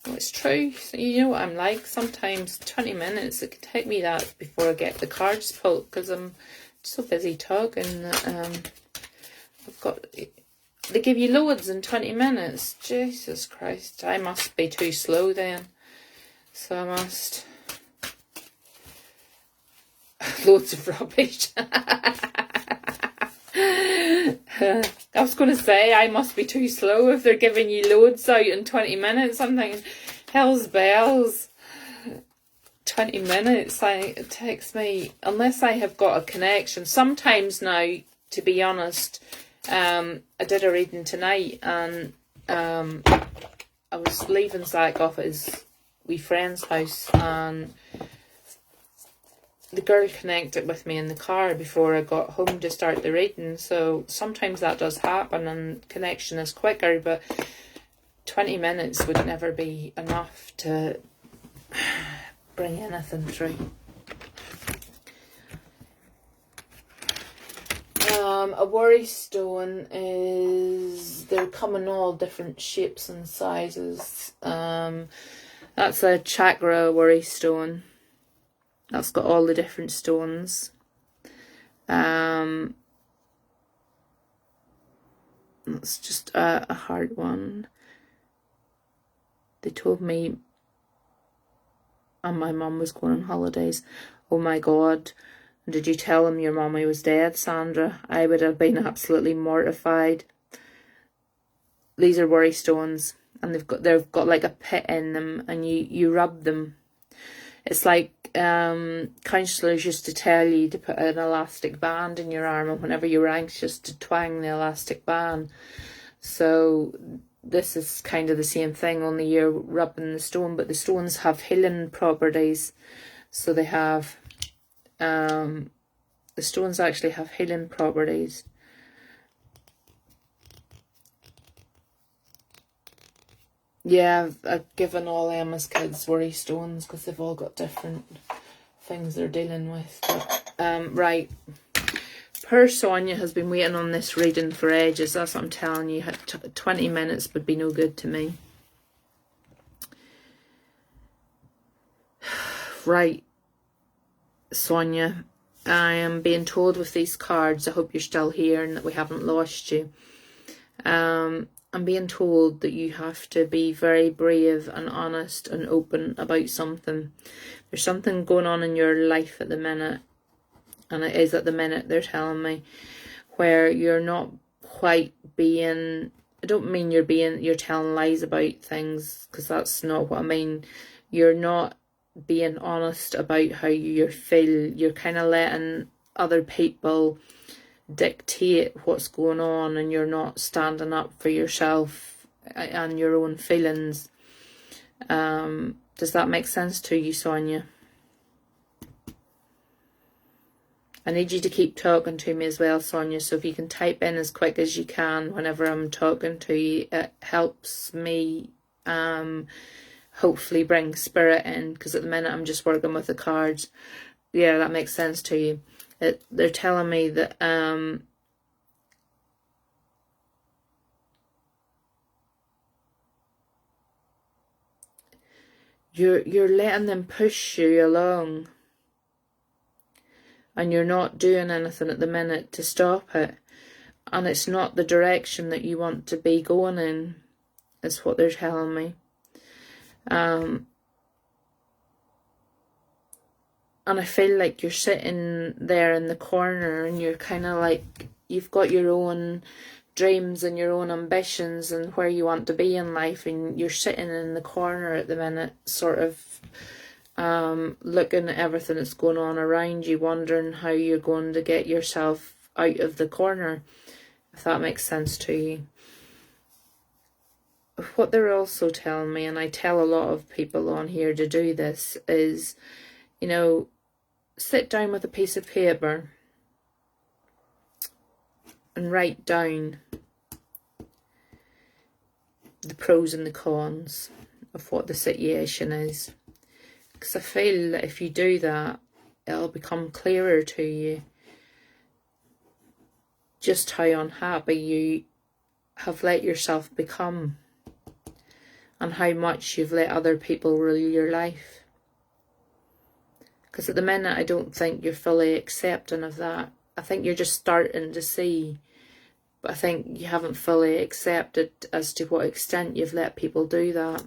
Well, it's true. You know what I'm like. Sometimes 20 minutes, it could take me that before I get the cards pulled, because I'm so busy talking. I've got... They give you loads in 20 minutes. Jesus Christ. I must be too slow then. So I must... Loads of rubbish. I was going to say, I must be too slow if they're giving you loads out in 20 minutes. I'm thinking, hell's bells. 20 minutes, it takes me, unless I have got a connection. Sometimes now, to be honest, I did a reading tonight, and I was leaving Zach off at his wee friend's house, and the girl connected with me in the car before I got home to start the reading. So sometimes that does happen and connection is quicker, but 20 minutes would never be enough to bring anything through. A worry stone is, they're come in all different shapes and sizes. That's a chakra worry stone. That's got all the different stones. That's just a hard one. They told me, and my mum was going on holidays. Oh my God. Did you tell him your mummy was dead, Sandra? I would have been absolutely mortified. These are worry stones, and they've got like a pit in them, and you rub them. It's like counsellors used to tell you to put an elastic band in your arm, and whenever you were anxious, to twang the elastic band. So this is kind of the same thing, only you're rubbing the stone, but the stones have healing properties. So they have, the stones actually have healing properties. Yeah, I've given all Emma's kids worry stones because they've all got different things they're dealing with. But, right. Poor Sonia has been waiting on this reading for ages. That's what I'm telling you. 20 minutes would be no good to me. Right. Sonia, I am being told with these cards, I hope you're still here and that we haven't lost you. I'm being told that you have to be very brave and honest and open about something. There's something going on in your life at the minute, and it is at the minute, they're telling me, where you're not quite being, I don't mean you're telling lies about things, because that's not what I mean. You're not being honest about how you feel. You're kind of letting other people dictate what's going on, and you're not standing up for yourself and your own feelings. Does that make sense to you, Sonia? I need you to keep talking to me as well, Sonia, so if you can type in as quick as you can whenever I'm talking to you, it helps me hopefully bring spirit in, because at the minute I'm just working with the cards. Yeah, that makes sense to you. They're telling me that you're letting them push you along, and you're not doing anything at the minute to stop it, and it's not the direction that you want to be going in, is what they're telling me. And I feel like you're sitting there in the corner, and you're kind of like, you've got your own dreams and your own ambitions and where you want to be in life, and you're sitting in the corner at the minute, sort of looking at everything that's going on around you, wondering how you're going to get yourself out of the corner, if that makes sense to you. What they're also telling me, and I tell a lot of people on here to do this, is, you know, sit down with a piece of paper and write down the pros and the cons of what the situation is. Because I feel that if you do that, it'll become clearer to you just how unhappy you have let yourself become, and how much you've let other people rule your life. Because at the minute, I don't think you're fully accepting of that. I think you're just starting to see, but I think you haven't fully accepted as to what extent you've let people do that.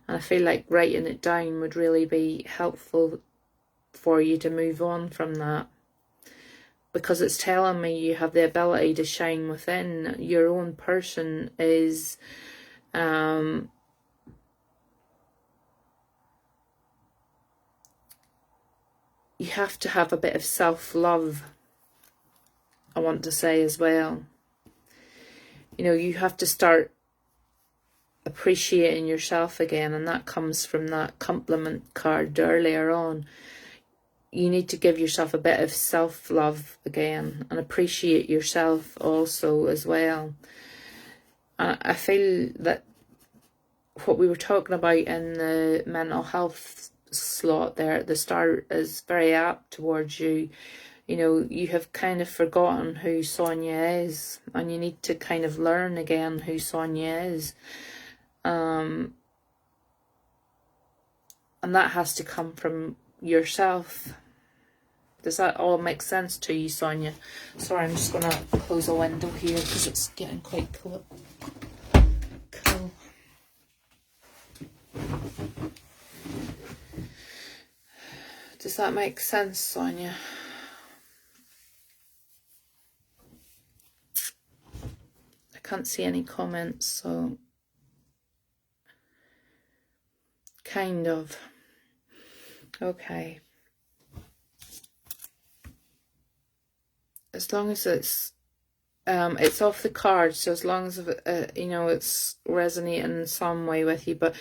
And I feel like writing it down would really be helpful for you to move on from that. Because it's telling me you have the ability to shine within. Your own person is you have to have a bit of self-love, I want to say as well. You know, you have to start appreciating yourself again, and that comes from that compliment card earlier on. You need to give yourself a bit of self-love again, and appreciate yourself also as well. I feel that what we were talking about in the mental health slot there at the start is very apt towards you. You know, you have kind of forgotten who Sonia is, and you need to kind of learn again who Sonia is. And that has to come from yourself. Does that all make sense to you, Sonia? Sorry, I'm just going to close a window here because it's getting quite cool. Does that make sense, Sonia? I can't see any comments, so kind of. Okay. As long as it's off the card, so as long as you know, it's resonating in some way with you, but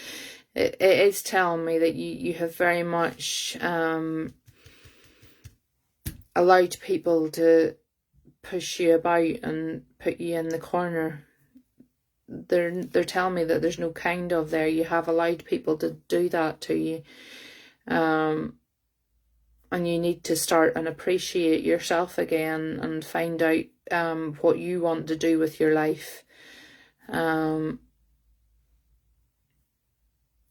it is telling me that you have very much allowed people to push you about and put you in the corner. They're telling me that there's no kind of there. You have allowed people to do that to you, and you need to start and appreciate yourself again, and find out what you want to do with your life,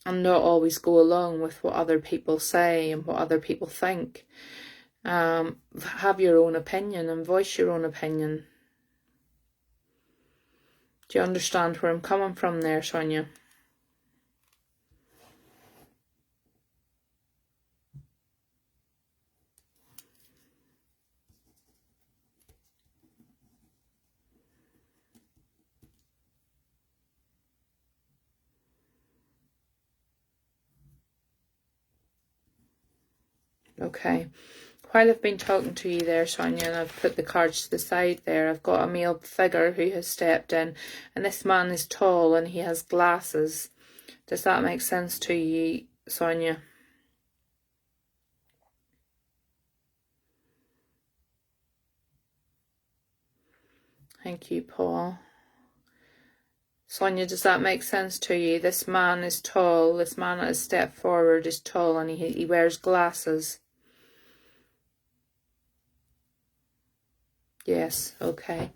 and not always go along with what other people say and what other people think. Have your own opinion and voice your own opinion. Do you understand where I'm coming from there, Sonia? Okay. While I've been talking to you there, Sonia, and I've put the cards to the side there, I've got a male figure who has stepped in, and this man is tall and he has glasses. Does that make sense to you, Sonia? Thank you, Paul. Sonia, does that make sense to you? This man is tall. This man that has stepped forward is tall and he wears glasses. Yes, okay.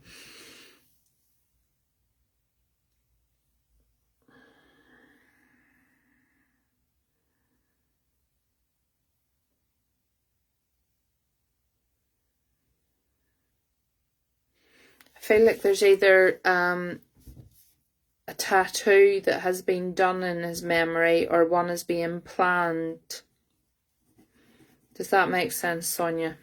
I feel like there's either a tattoo that has been done in his memory or one is being planned. Does that make sense, Sonia?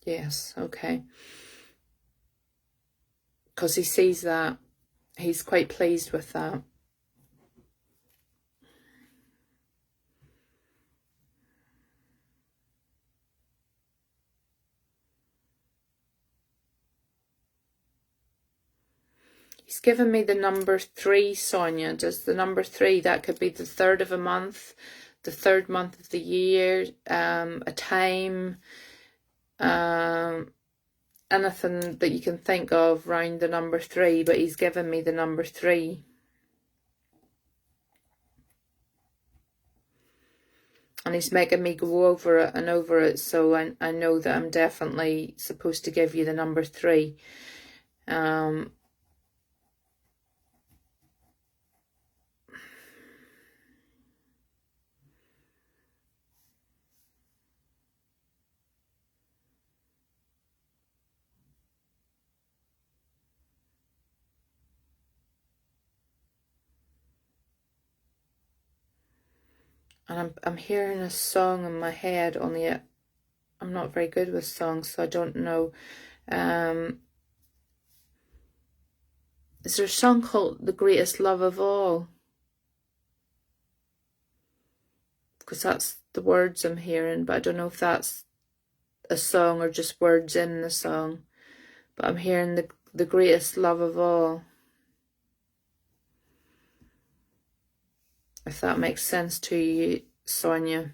Yes, okay. Because he sees that. He's quite pleased with that. He's given me the number 3, Sonia. Does the number 3, that could be the 3rd of a month, the 3rd month of the year, a time, anything that you can think of round the number 3, but he's given me the number 3. And he's making me go over it and over it, so I know that I'm definitely supposed to give you the number 3. And I'm hearing a song in my head, only I'm not very good with songs, so I don't know. Is there a song called The Greatest Love of All? Because that's the words I'm hearing, but I don't know if that's a song or just words in the song. But I'm hearing the greatest love of all. If that makes sense to you, Sonia.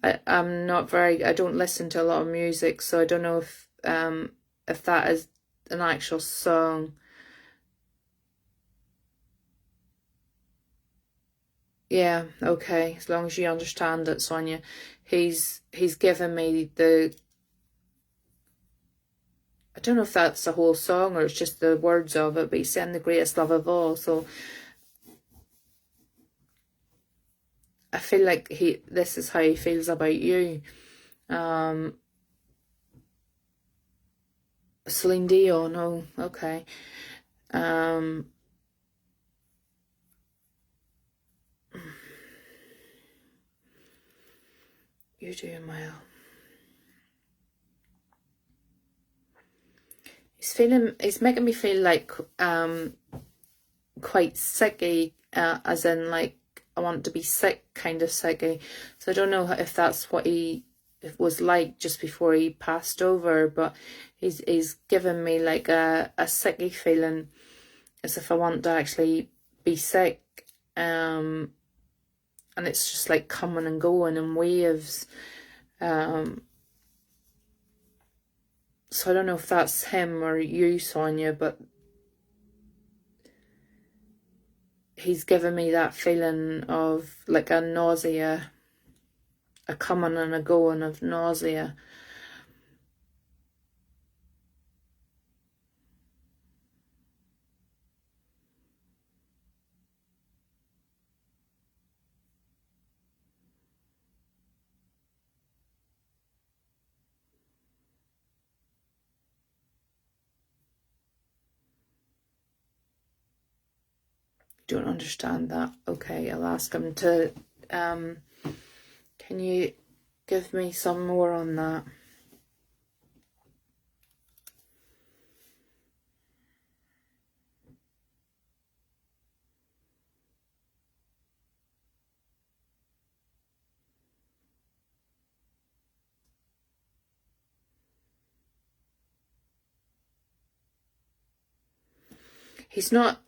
I don't listen to a lot of music, so I don't know if that is an actual song. Yeah, okay, as long as you understand it, Sonia. He's given me I don't know if that's the whole song or it's just the words of it, but he's saying the greatest love of all, so I feel like this is how he feels about you. Celine Dion, oh, okay. You're doing well. He's making me feel like quite sicky, as in like I want to be sick, kind of sicky. So I don't know if that's what he was like just before he passed over, but he's given me like a sicky feeling, as if I want to actually be sick. And it's just like coming and going in waves. So I don't know if that's him or you, Sonia, but he's given me that feeling of like a nausea, a coming and a going of nausea. Don't understand that. Okay, I'll ask him to Can you give me some more on that? He's not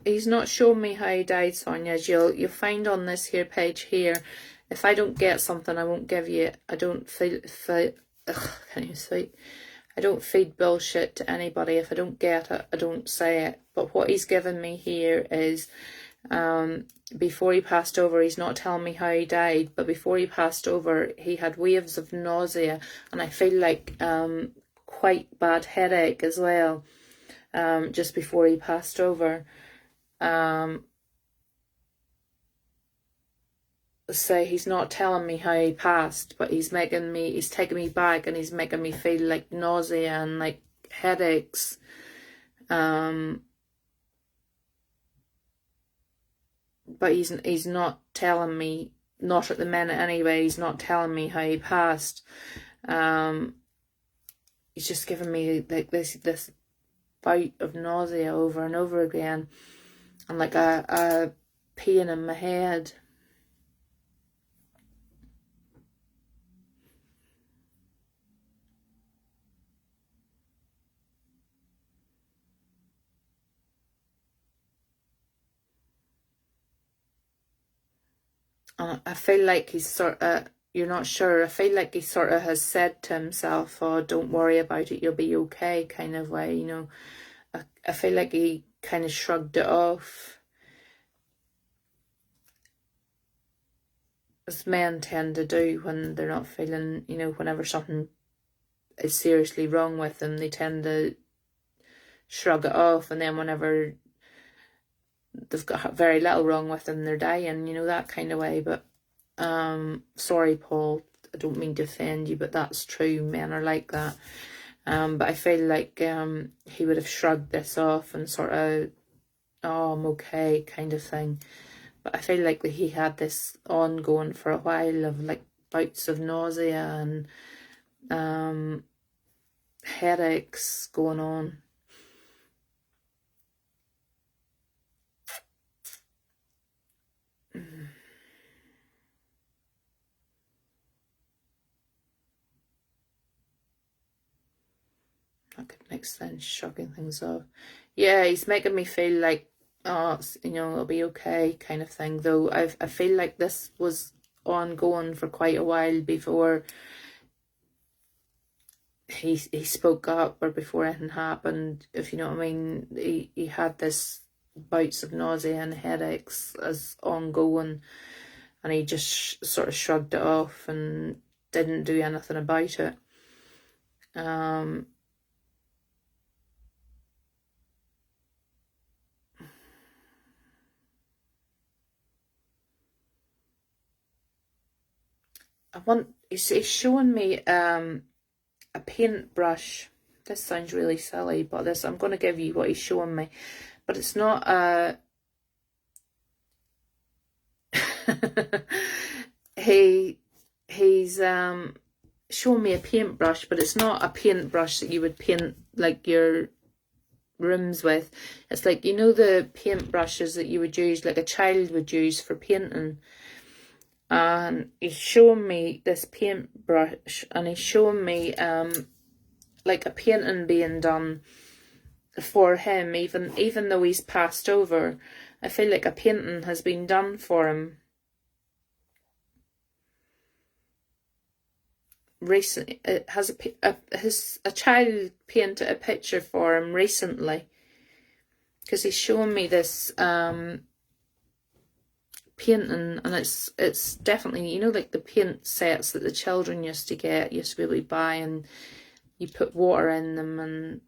showing me how he died, Sonia. As you'll find on this here page here, if I don't get something, I won't give you. I don't can't even speak. I don't feed bullshit to anybody. If I don't get it, I don't say it. But what he's given me here is, before he passed over, he's not telling me how he died, but before he passed over, he had waves of nausea, and I feel like quite bad headache as well. Just before he passed over. So he's not telling me how he passed, but he's taking me back, and he's making me feel like nausea and like headaches. But he's not telling me, not at the minute anyway, he's not telling me how he passed. He's just giving me like this bout of nausea over and over again, and like a pain in my head. I feel like he's sort of, you're not sure, I feel like he sort of has said to himself, oh, don't worry about it, you'll be okay, kind of way, you know. I feel like he kind of shrugged it off. As men tend to do when they're not feeling, you know, whenever something is seriously wrong with them, they tend to shrug it off, and then whenever they've got very little wrong with them, they're dying, you know, that kind of way. But sorry, Paul, I don't mean to offend you, but that's true. Men are like that. But I feel like he would have shrugged this off and sort of, oh, I'm okay, kind of thing. But I feel like that he had this ongoing for a while of like bouts of nausea and headaches going on. That could make sense, shrugging things off. Yeah, he's making me feel like, oh, you know, it'll be okay, kind of thing. Though I feel like this was ongoing for quite a while before he spoke up, or before anything happened, if you know what I mean. He had this bouts of nausea and headaches as ongoing, and he just sort of shrugged it off and didn't do anything about it. He's showing me a paintbrush. This sounds really silly, but I'm going to give you what he's showing me. But it's not a... he's showing me a paintbrush, but it's not a paintbrush that you would paint like your rooms with. It's like, you know, the paintbrushes that you would use, like a child would use for painting. And he's showing me this paintbrush, and he's showing me like a painting being done for him, even though he's passed over. I feel like a painting has been done for him recently. It has a child painted a picture for him recently, because he's showing me this painting, and it's definitely, you know, like the paint sets that the children used to be able to buy, and you put water in them and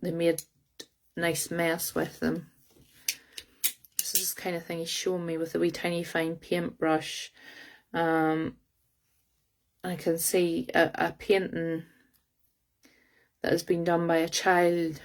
they made a nice mess with them. This is the kind of thing he's showing me with a wee tiny fine paintbrush. And I can see a painting that has been done by a child.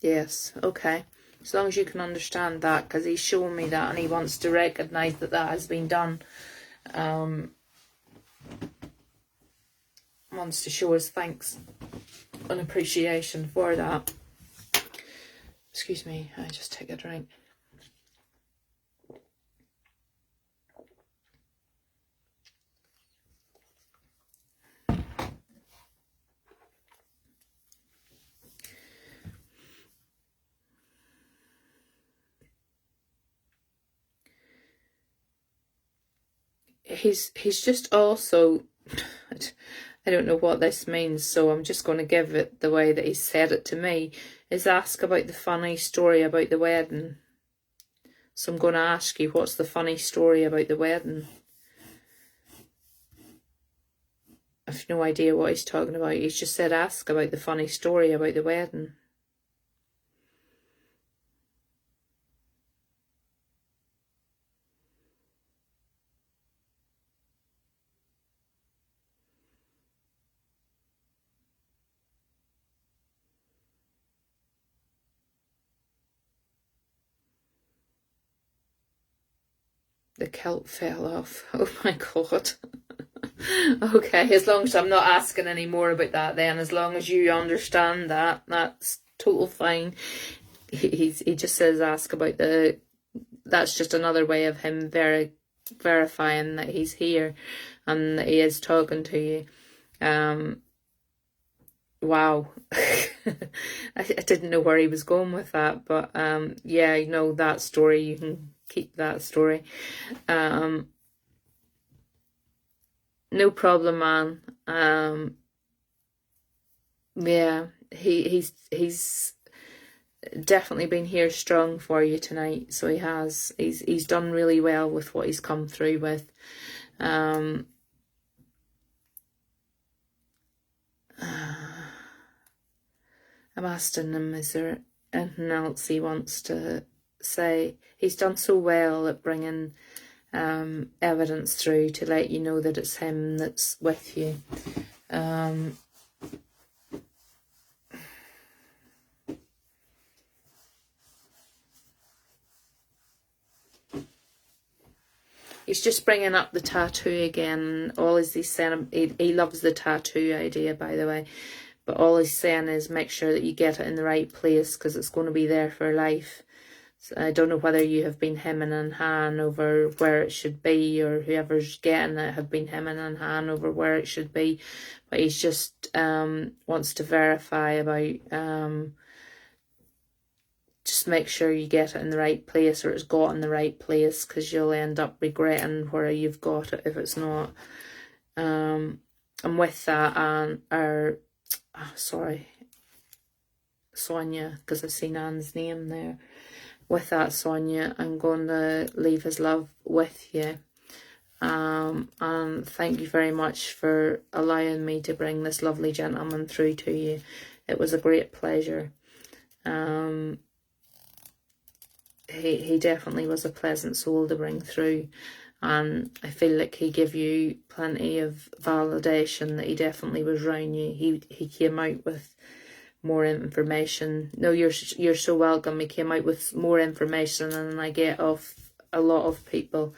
Yes, okay. As long as you can understand that, because he's shown me that and he wants to recognise that that has been done. Wants to show his thanks and appreciation for that. Excuse me, I just take a drink. He's just also, I don't know what this means, so I'm just going to give it the way that he said it to me, is ask about the funny story about the wedding. So I'm going to ask you, what's the funny story about the wedding? I've no idea what he's talking about. He's just said ask about the funny story about the wedding. The kilt fell off. Oh my god. Okay, as long as I'm not asking any more about that then, as long as you understand that, that's total fine. He just says ask about the, that's just another way of him verifying that he's here and that he is talking to you. Wow. I didn't know where he was going with that, but yeah, you know that story, you can keep that story. No problem, man. Yeah, he's definitely been here strong for you tonight. So he has. He's done really well with what he's come through with. I'm asking him, is there anything else he wants to say? He's done so well at bringing evidence through to let you know that it's him that's with you. He's just bringing up the tattoo again. All he's saying, he loves the tattoo idea, by the way. But all he's saying is make sure that you get it in the right place, because it's going to be there for life. So I don't know whether you have been hemming and hawing over where it should be, or whoever's getting it have been hemming and hawing over where it should be. But he's just wants to verify about just make sure you get it in the right place, or it's got in the right place, because you'll end up regretting where you've got it if it's not. And with that, sorry, Sonia, because I've seen Anne's name there. With that, Sonia, I'm going to leave his love with you. And thank you very much for allowing me to bring this lovely gentleman through to you. It was a great pleasure. He definitely was a pleasant soul to bring through. And I feel like he gave you plenty of validation that he definitely was around you. He came out with more information. No, you're so welcome. He came out with more information than I get off a lot of people.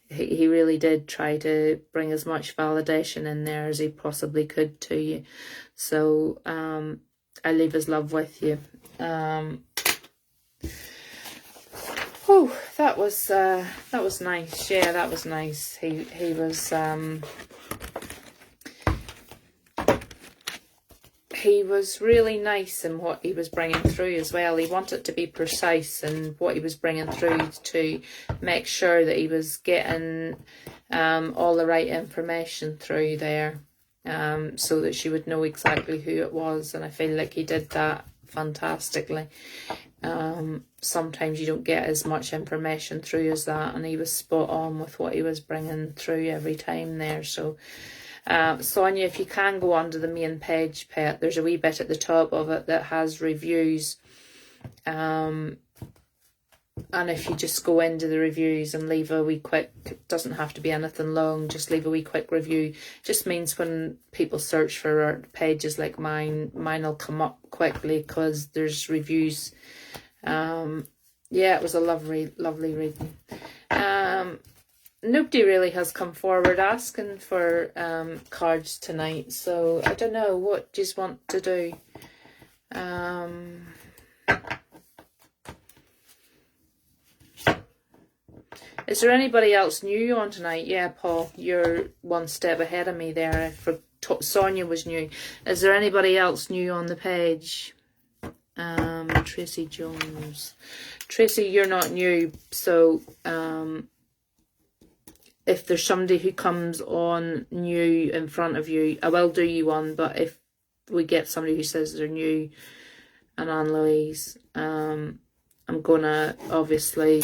He really did try to bring as much validation in there as he possibly could to you. So I leave his love with you. Oh, that was nice. Yeah, that was nice. He was really nice in what he was bringing through as well. He wanted to be precise in what he was bringing through to make sure that he was getting all the right information through there, so that she would know exactly who it was. And I feel like he did that fantastically. Sometimes you don't get as much information through as that, and he was spot on with what he was bringing through every time there. So Sonia, if you can go onto the main page, pet, there's a wee bit at the top of it that has reviews. And if you just go into the reviews and leave a wee quick, it doesn't have to be anything long, just leave a wee quick review. Just means when people search for pages like mine will come up quickly because there's reviews. Yeah, it was a lovely reading. Nobody really has come forward asking for cards tonight, so I don't know, what do you want to do? Is there anybody else new on tonight? Yeah, Paul, you're one step ahead of me there. Sonia was new. Is there anybody else new on the page? Tracy Jones. Tracy, you're not new, so if there's somebody who comes on new in front of you, I will do you one, but if we get somebody who says they're new, and Anne-Louise, I'm gonna obviously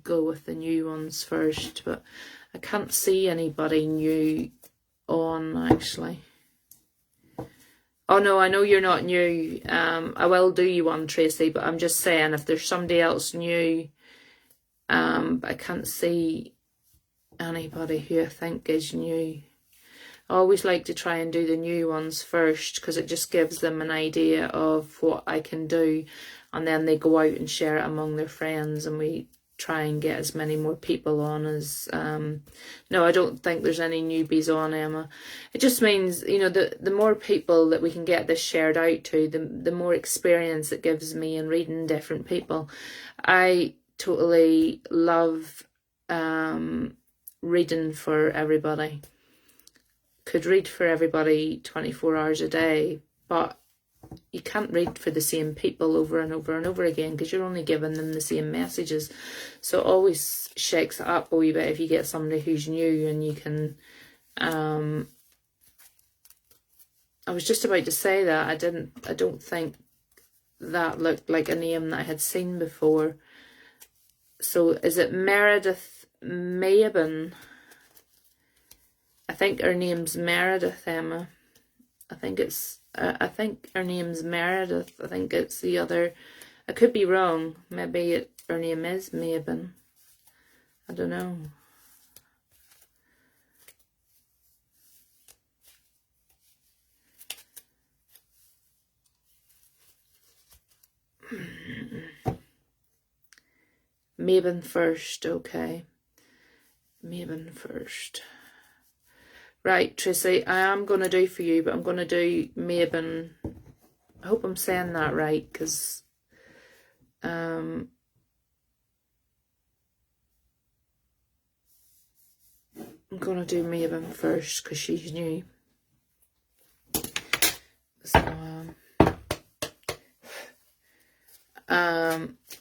go with the new ones first, but I can't see anybody new on actually. Oh no, I know you're not new. I will do you one, Tracy, but I'm just saying if there's somebody else new, but I can't see anybody who I think is new. I always like to try and do the new ones first because it just gives them an idea of what I can do, and then they go out and share it among their friends, and we try and get as many more people on as no, I don't think there's any newbies on, Emma. It just means, you know, the more people that we can get this shared out to, the more experience it gives me in reading different people. I totally love reading for everybody. Could read for everybody 24 hours a day, but you can't read for the same people over and over and over again because you're only giving them the same messages. So it always shakes it up a wee bit if you get somebody who's new and you can... I was just about to say that. I don't think that looked like a name that I had seen before. So is it Meredith Maben? I think her name's Meredith, Emma. I think her name's Meredith. I think it's the other. I could be wrong. Maybe her name is Maben. I don't know. Maben first, okay. Maben first. Right, Tracy, I am going to do for you, but I'm going to do Maben. I hope I'm saying that right, because I'm going to do Maben first, because she's new. So,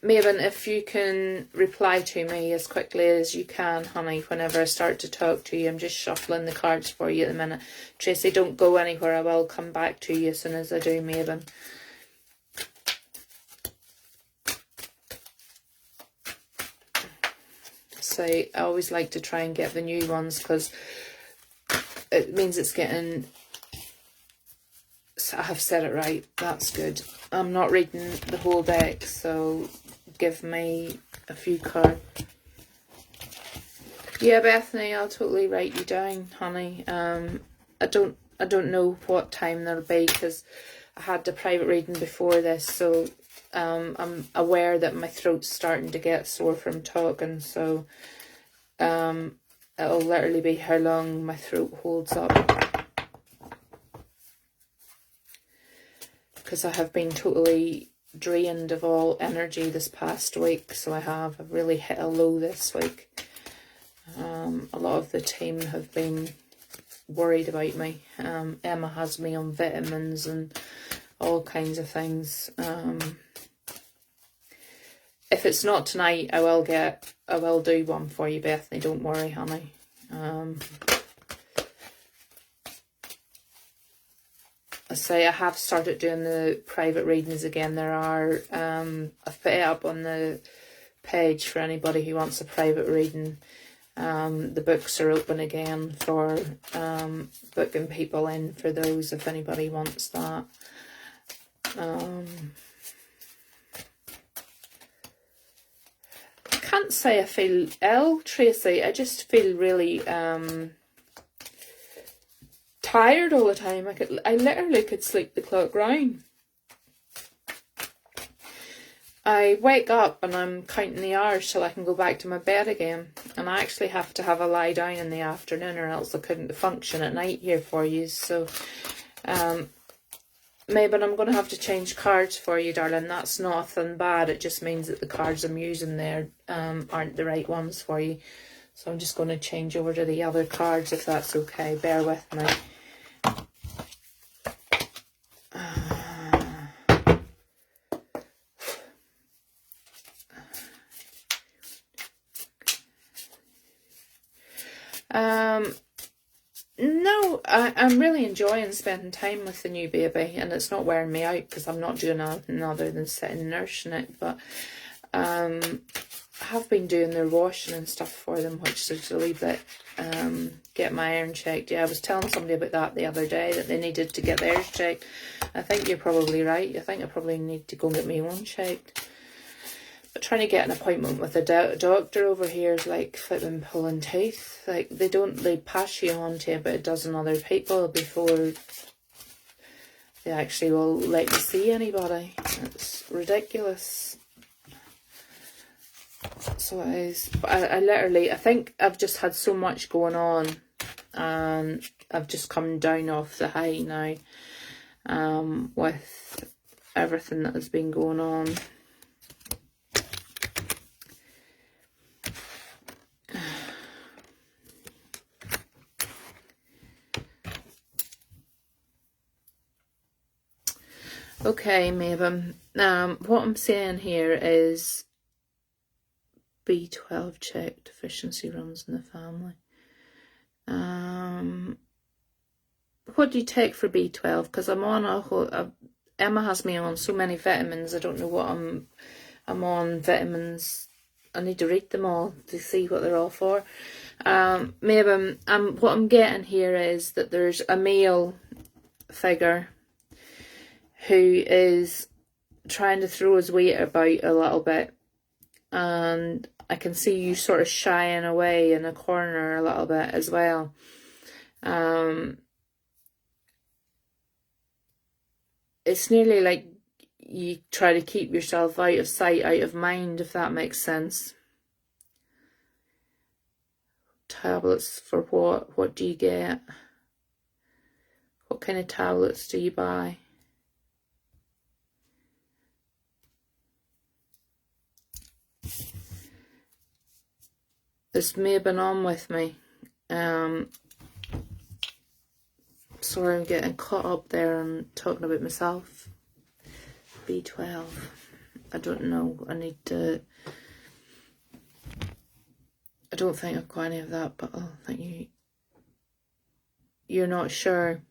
Maben, if you can reply to me as quickly as you can, honey, whenever I start to talk to you. I'm just shuffling the cards for you at the minute. Tracy, don't go anywhere. I will come back to you as soon as I do, Maben. So I always like to try and get the new ones because it means it's getting... I have said it right. That's good. I'm not reading the whole deck, so give me a few cards. Yeah, Bethany, I'll totally write you down, honey. I don't know what time there'll be because I had the private reading before this, so I'm aware that my throat's starting to get sore from talking, so it'll literally be how long my throat holds up. Because I have been totally drained of all energy this past week, so I've really hit a low this week. A lot of the team have been worried about me. Emma has me on vitamins and all kinds of things. If it's not tonight, I will do one for you, Bethany. Don't worry, honey. I say I have started doing the private readings again. There are, I've put it up on the page for anybody who wants a private reading. The books are open again for booking people in for those if anybody wants that. can't say I feel ill, Tracy. I just feel really tired all the time. I literally could sleep the clock round. I wake up and I'm counting the hours till I can go back to my bed again. And I actually have to have a lie down in the afternoon, or else I couldn't function at night here for you. So, maybe I'm going to have to change cards for you, darling. That's nothing bad. It just means that the cards I'm using there aren't the right ones for you. So I'm just going to change over to the other cards, if that's okay. Bear with me. No, I'm really enjoying spending time with the new baby, and it's not wearing me out because I'm not doing anything other than sitting nursing it. But I have been doing their washing and stuff for them, which is a wee bit get my iron checked. Yeah, I was telling somebody about that the other day, that they needed to get theirs checked. I think you're probably right. I think I probably need to go and get my own checked. But trying to get an appointment with a doctor over here is like flipping pulling teeth. Like, they pass you on to about a dozen other people before they actually will let you see anybody. It's ridiculous. So it is. But I think I've just had so much going on, and I've just come down off the high now, with everything that has been going on. Okay, Maven. What I'm saying here is B12 check, deficiency runs in the family. What do you take for B12? Because I'm on a whole... Emma has me on so many vitamins. I don't know what I'm on vitamins. I need to read them all to see what they're all for. Maybe what I'm getting here is that there's a male figure who is trying to throw his weight about a little bit, and I can see you sort of shying away in a corner a little bit as well. It's nearly like you try to keep yourself out of sight, out of mind, if that makes sense. Tablets for what? What do you get? What kind of tablets do you buy? This may have been on with me. Sorry, I'm getting caught up there and talking about myself. B12. I don't know. I don't think I've got any of that, but I think you're not sure.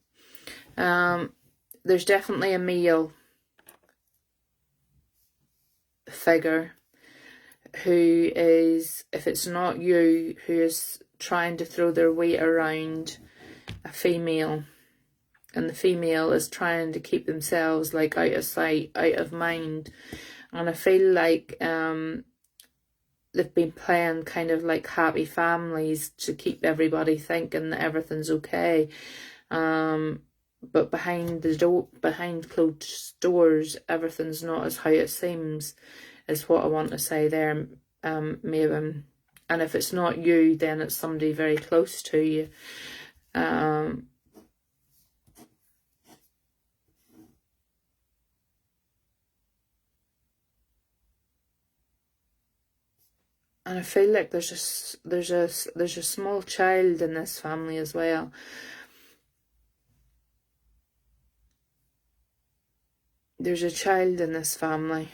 There's definitely a male figure who is, if it's not you, who is trying to throw their weight around a female, and the female is trying to keep themselves like out of sight, out of mind. And I feel like they've been playing kind of like happy families to keep everybody thinking that everything's okay. But behind closed doors, everything's not as how it seems, is what I want to say there, maybe. And if it's not you, then it's somebody very close to you. And I feel like there's a small child in this family as well. There's a child in this family.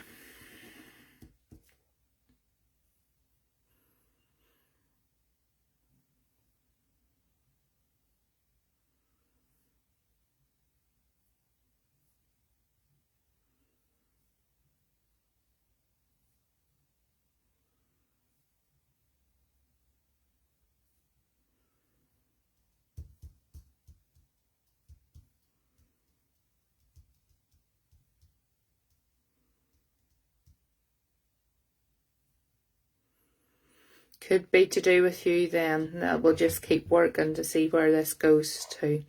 Could be to do with you then. We'll just keep working to see where this goes to.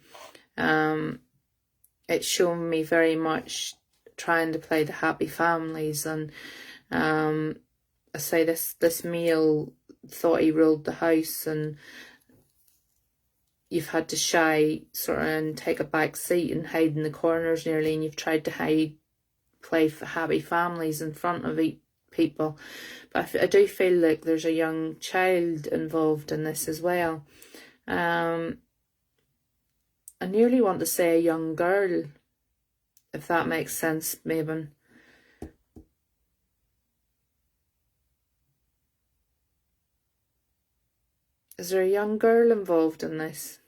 It's shown me very much trying to play the happy families, and I say this male thought he ruled the house, and you've had to shy sort of and take a back seat and hide in the corners nearly, and you've tried to play for happy families in front of people. But I do feel like there's a young child involved in this as well. I nearly want to say a young girl, if that makes sense, Mabon. Is there a young girl involved in this?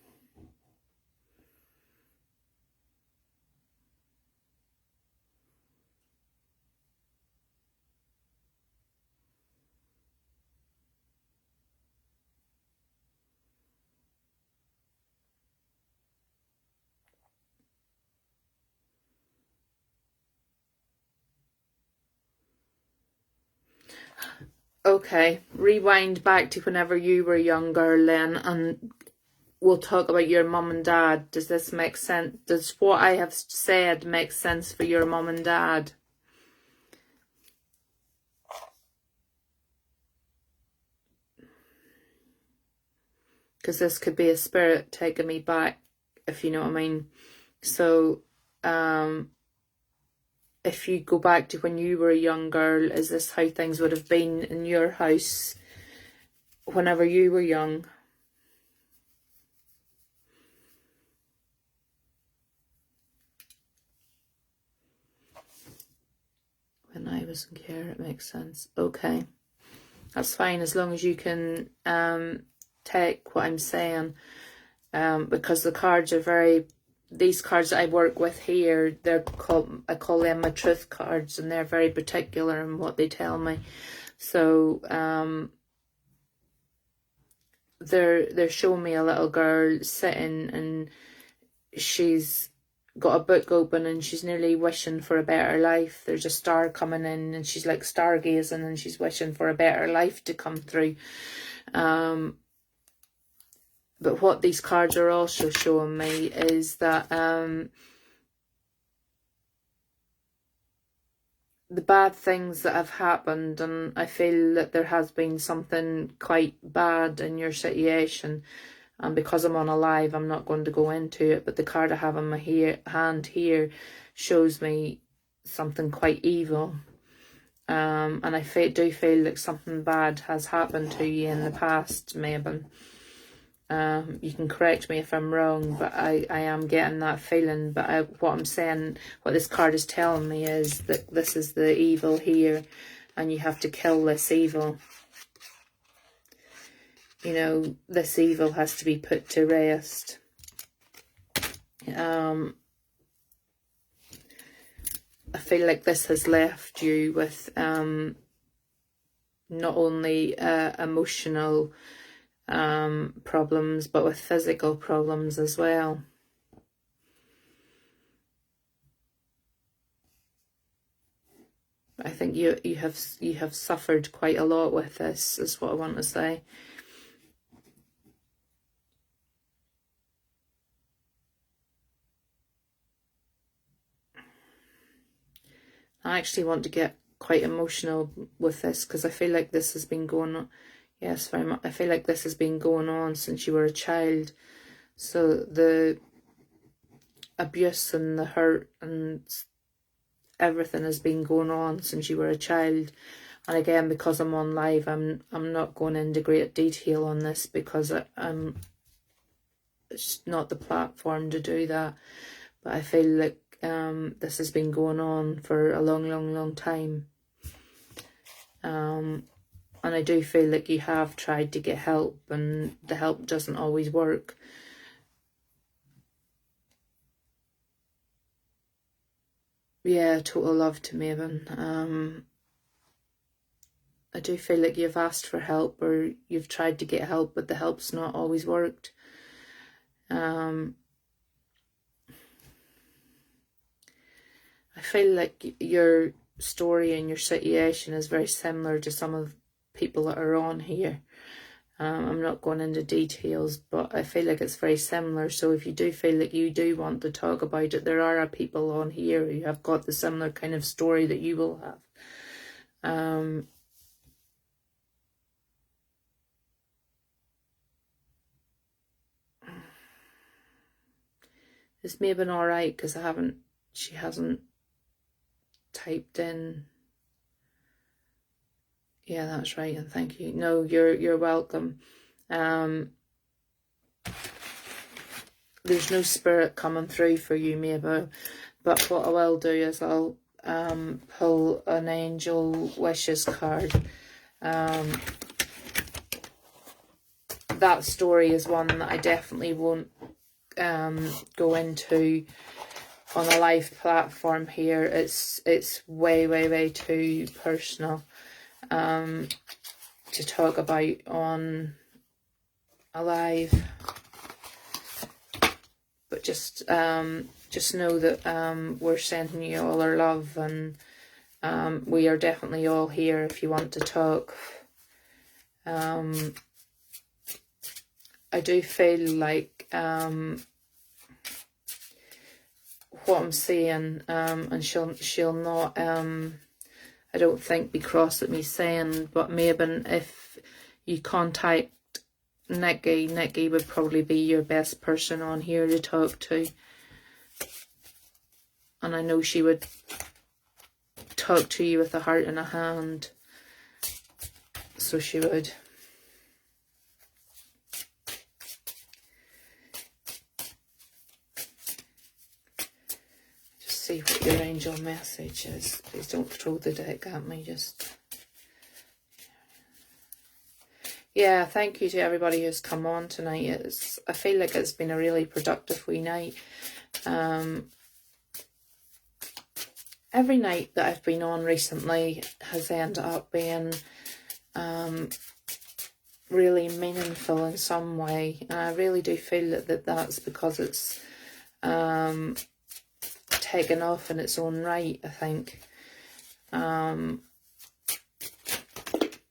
Okay, rewind back to whenever you were a young girl then, and we'll talk about your mum and dad. Does this make sense? Does what I have said make sense for your mum and dad? Because this could be a spirit taking me back, if you know what I mean. So, if you go back to when you were a young girl, is this how things would have been in your house whenever you were young? When I was in care, it makes sense. Okay, that's fine, as long as you can take what I'm saying, because the cards are very... These cards that I work with here, I call them my truth cards, and they're very particular in what they tell me. So they're showing me a little girl sitting, and she's got a book open, and she's nearly wishing for a better life. There's a star coming in, and she's like stargazing, and she's wishing for a better life to come through. But what these cards are also showing me is that the bad things that have happened, and I feel that there has been something quite bad in your situation, and because I'm on a live, I'm not going to go into it, but the card I have in my hand here shows me something quite evil, and I do feel like something bad has happened to you in the past, maybe. You can correct me if I'm wrong, but I am getting that feeling. But what I'm saying, what this card is telling me is that this is the evil here, and you have to kill this evil. You know, this evil has to be put to rest. I feel like this has left you with not only emotional problems, but with physical problems as well. I think you have suffered quite a lot with this, is what I want to say. I actually want to get quite emotional with this, because I feel like this has been going on. Yes, very much. I feel like this has been going on since you were a child. So the abuse and the hurt and everything has been going on since you were a child. And again, because I'm on live, I'm not going into great detail on this, because it's not the platform to do that. But I feel like this has been going on for a long time. And I do feel like you have tried to get help, and the help doesn't always work. Yeah, total love to Maven. I do feel like you've asked for help, or you've tried to get help, but the help's not always worked. I feel like your story and your situation is very similar to some of people that are on here. I'm not going into details, but I feel like it's very similar. So if you do feel like you do want to talk about it, there are people on here who have got the similar kind of story that you will have. This may have been alright because she hasn't typed in. Yeah, that's right, and thank you. No, you're welcome. There's no spirit coming through for you, Mabel, but what I will do is I'll pull an angel wishes card. That story is one that I definitely won't go into on a live platform here. It's way too personal to talk about on a live. But just know that we're sending you all our love, and we are definitely all here if you want to talk. I do feel like what I'm saying, and she'll not, I don't think, be cross at me saying, but maybe if you contact Nikki would probably be your best person on here to talk to. And I know she would talk to you with a heart and a hand. So she would. Just see what your angel message is. Please don't throw the deck at me, just... Yeah, thank you to everybody who's come on tonight. I feel like it's been a really productive wee night. Every night that I've been on recently has ended up being really meaningful in some way. And I really do feel that that's because it's taken off in its own right, I think.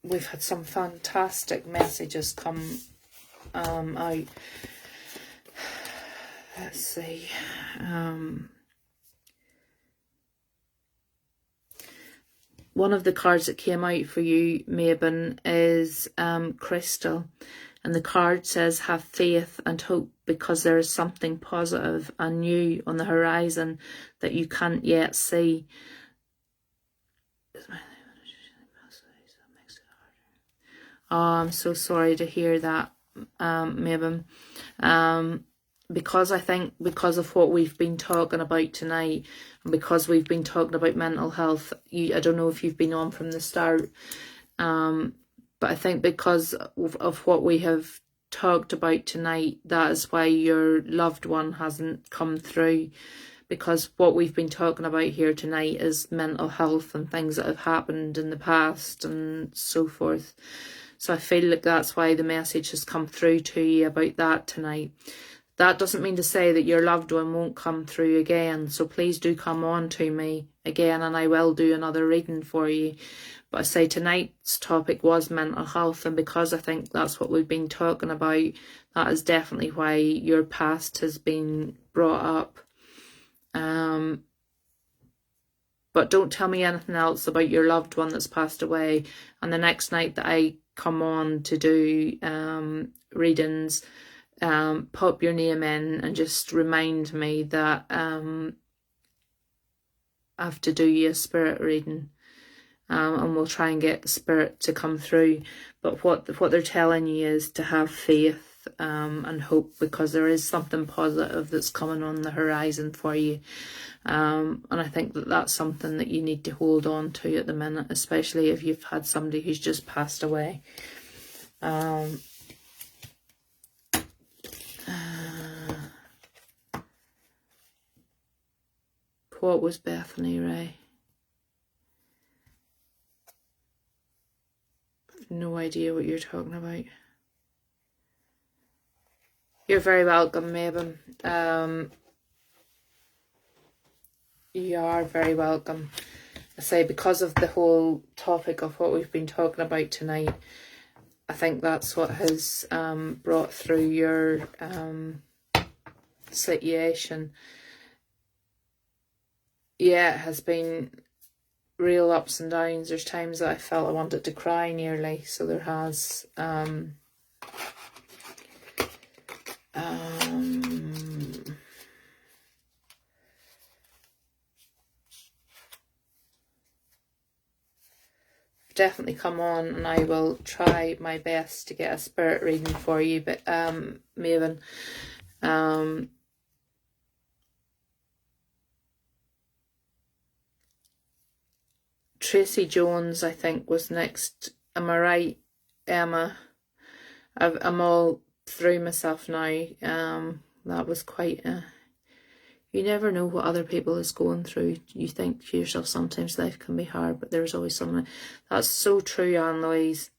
We've had some fantastic messages come out. Let's see. One of the cards that came out for you, Mabon, is Crystal. And the card says, have faith and hope because there is something positive and new on the horizon that you can't yet see. Oh, I'm so sorry to hear that, Mabon. Because I think because of what we've been talking about tonight, and because we've been talking about mental health, I don't know if you've been on from the start, but I think because of what we have talked about tonight, that is why your loved one hasn't come through. Because what we've been talking about here tonight is mental health and things that have happened in the past and so forth. So I feel like that's why the message has come through to you about that tonight. That doesn't mean to say that your loved one won't come through again. So please do come on to me again and I will do another reading for you. But I say tonight's topic was mental health, and because I think that's what we've been talking about, that is definitely why your past has been brought up. But don't tell me anything else about your loved one that's passed away. And the next night that I come on to do readings, pop your name in and just remind me that I have to do you a spirit reading, and we'll try and get the spirit to come through. But what they're telling you is to have faith and hope, because there is something positive that's coming on the horizon for you. And I think that that's something that you need to hold on to at the minute, especially if you've had somebody who's just passed away. What was Bethany Ray? No idea what you're talking about. You're very welcome, Mabon. You are very welcome. I say, because of the whole topic of what we've been talking about tonight, I think that's what has brought through your situation. Yeah, it has been real ups and downs. There's times that I felt I wanted to cry nearly, so there has definitely come on, and I will try my best to get a spirit reading for you, but Maven, Tracy Jones, I think, was next. Am I right, Emma? I'm all through myself now. That was quite a... You never know what other people is going through. You think to yourself sometimes life can be hard, but there's always someone. That's so true, Anne-Louise.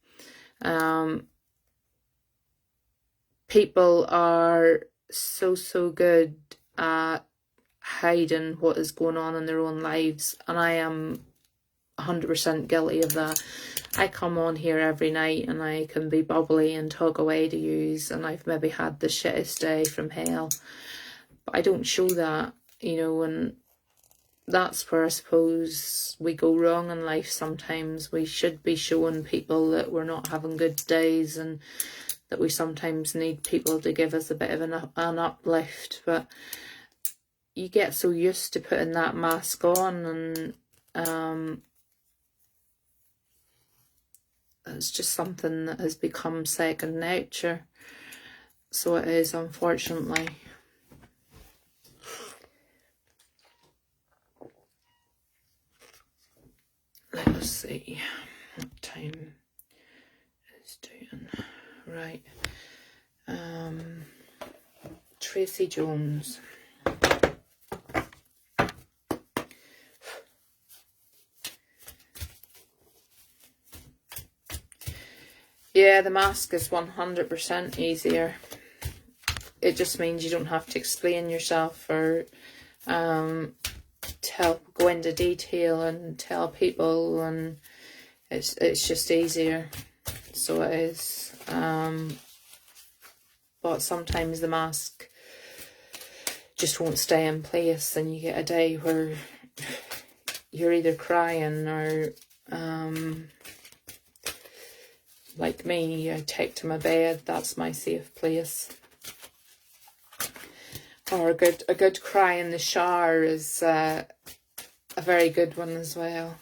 People are so good at hiding what is going on in their own lives, and I am 100% guilty of that. I come on here every night and I can be bubbly and talk away to yous, and I've maybe had the shittest day from hell, but I don't show that, you know, and that's where I suppose we go wrong in life sometimes. We should be showing people that we're not having good days, and that we sometimes need people to give us a bit of an uplift, but you get so used to putting that mask on, and it's just something that has become second nature. So it is, unfortunately. Let us see what time it's doing. Right. Tracy Jones. Yeah, the mask is 100% easier. It just means you don't have to explain yourself or go into detail and tell people, and it's just easier. So it is. But sometimes the mask just won't stay in place, and you get a day where you're either crying or like me, I take to my bed. That's my safe place. Or a good cry in the shower is a very good one as well.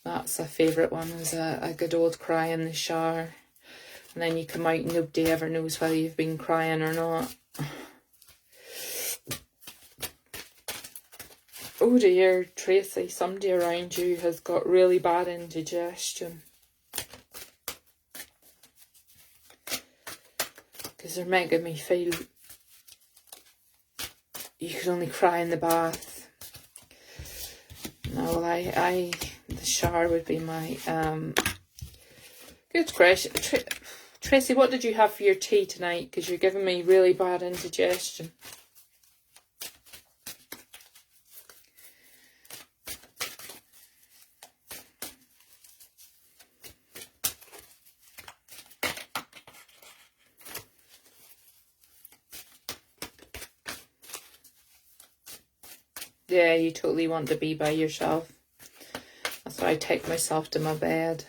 That's a favourite one, is a good old cry in the shower. And then you come out and nobody ever knows whether you've been crying or not. Oh dear, Tracy, somebody around you has got really bad indigestion. Because they're making me feel you can only cry in the bath. No, well, the shower would be my good question. Tracy, what did you have for your tea tonight? Because you're giving me really bad indigestion. Yeah, you totally want to be by yourself. That's why I take myself to my bed.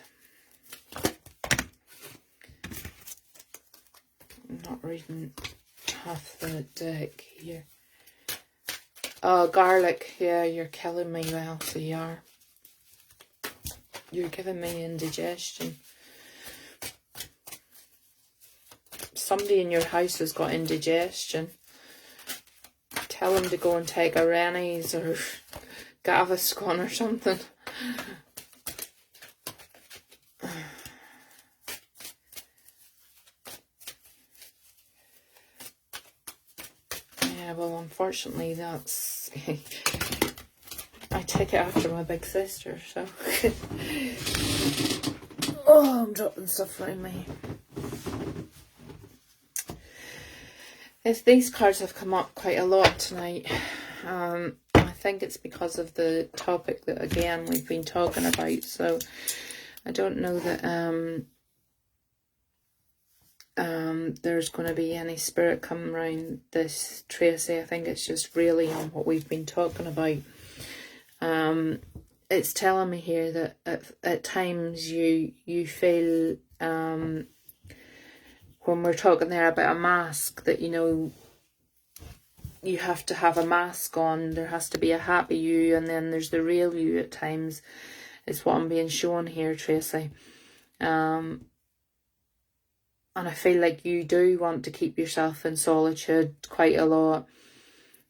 I'm not reading half the deck here. Oh, garlic. Yeah, you're killing me, well, so you are. You're giving me indigestion. Somebody in your house has got indigestion. Tell them to go and take a Rennie's or Gaviscon or something. Yeah, well, unfortunately, that's... I take it after my big sister, so... Oh, I'm dropping stuff around me. These cards have come up quite a lot tonight. I think it's because of the topic that, again, we've been talking about. So I don't know that there's going to be any spirit coming around this, Tracy. I think it's just really on what we've been talking about. It's telling me here that at times you feel, when we're talking there about a mask, that, you know, you have to have a mask on. There has to be a happy you, and then there's the real you at times, is what I'm being shown here, Tracy. And I feel like you do want to keep yourself in solitude quite a lot.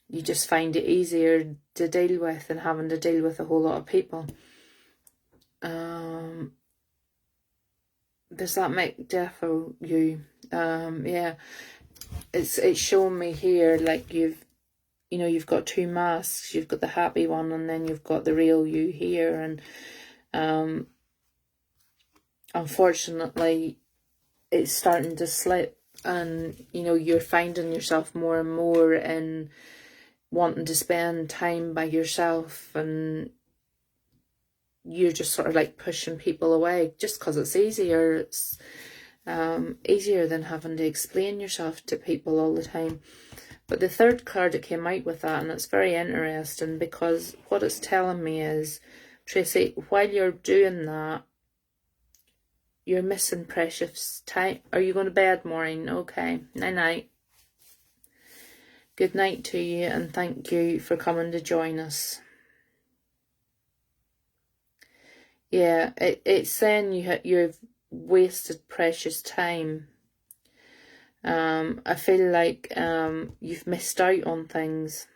You just find it easier to deal with than having to deal with a whole lot of people. Does that make defo you? Yeah. It's showing me here like you've got two masks. You've got the happy one, and then you've got the real you here. And unfortunately, it's starting to slip, and you're finding yourself more and more in wanting to spend time by yourself, and you're just sort of like pushing people away just because it's easier. It's easier than having to explain yourself to people all the time. But the third card that came out with that, and it's very interesting, because what it's telling me is, Tracy, while you're doing that, you're missing precious time. Are you going to bed, Maureen? Okay. Night-night. Good night to you, and thank you for coming to join us. Yeah, it's saying you've wasted precious time. I feel like you've missed out on things.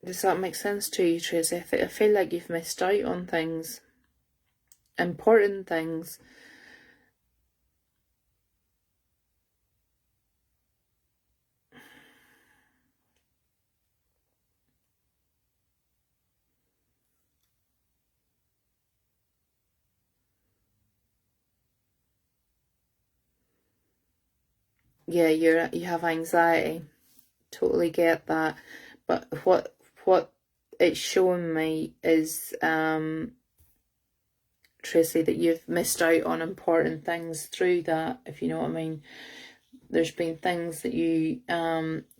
Does that make sense to you, Tracy? I feel like you've missed out on things. Important things. Yeah, you have anxiety. Totally get that. But what it's showing me is, Tracy, that you've missed out on important things through that, if you know what I mean. There's been things that you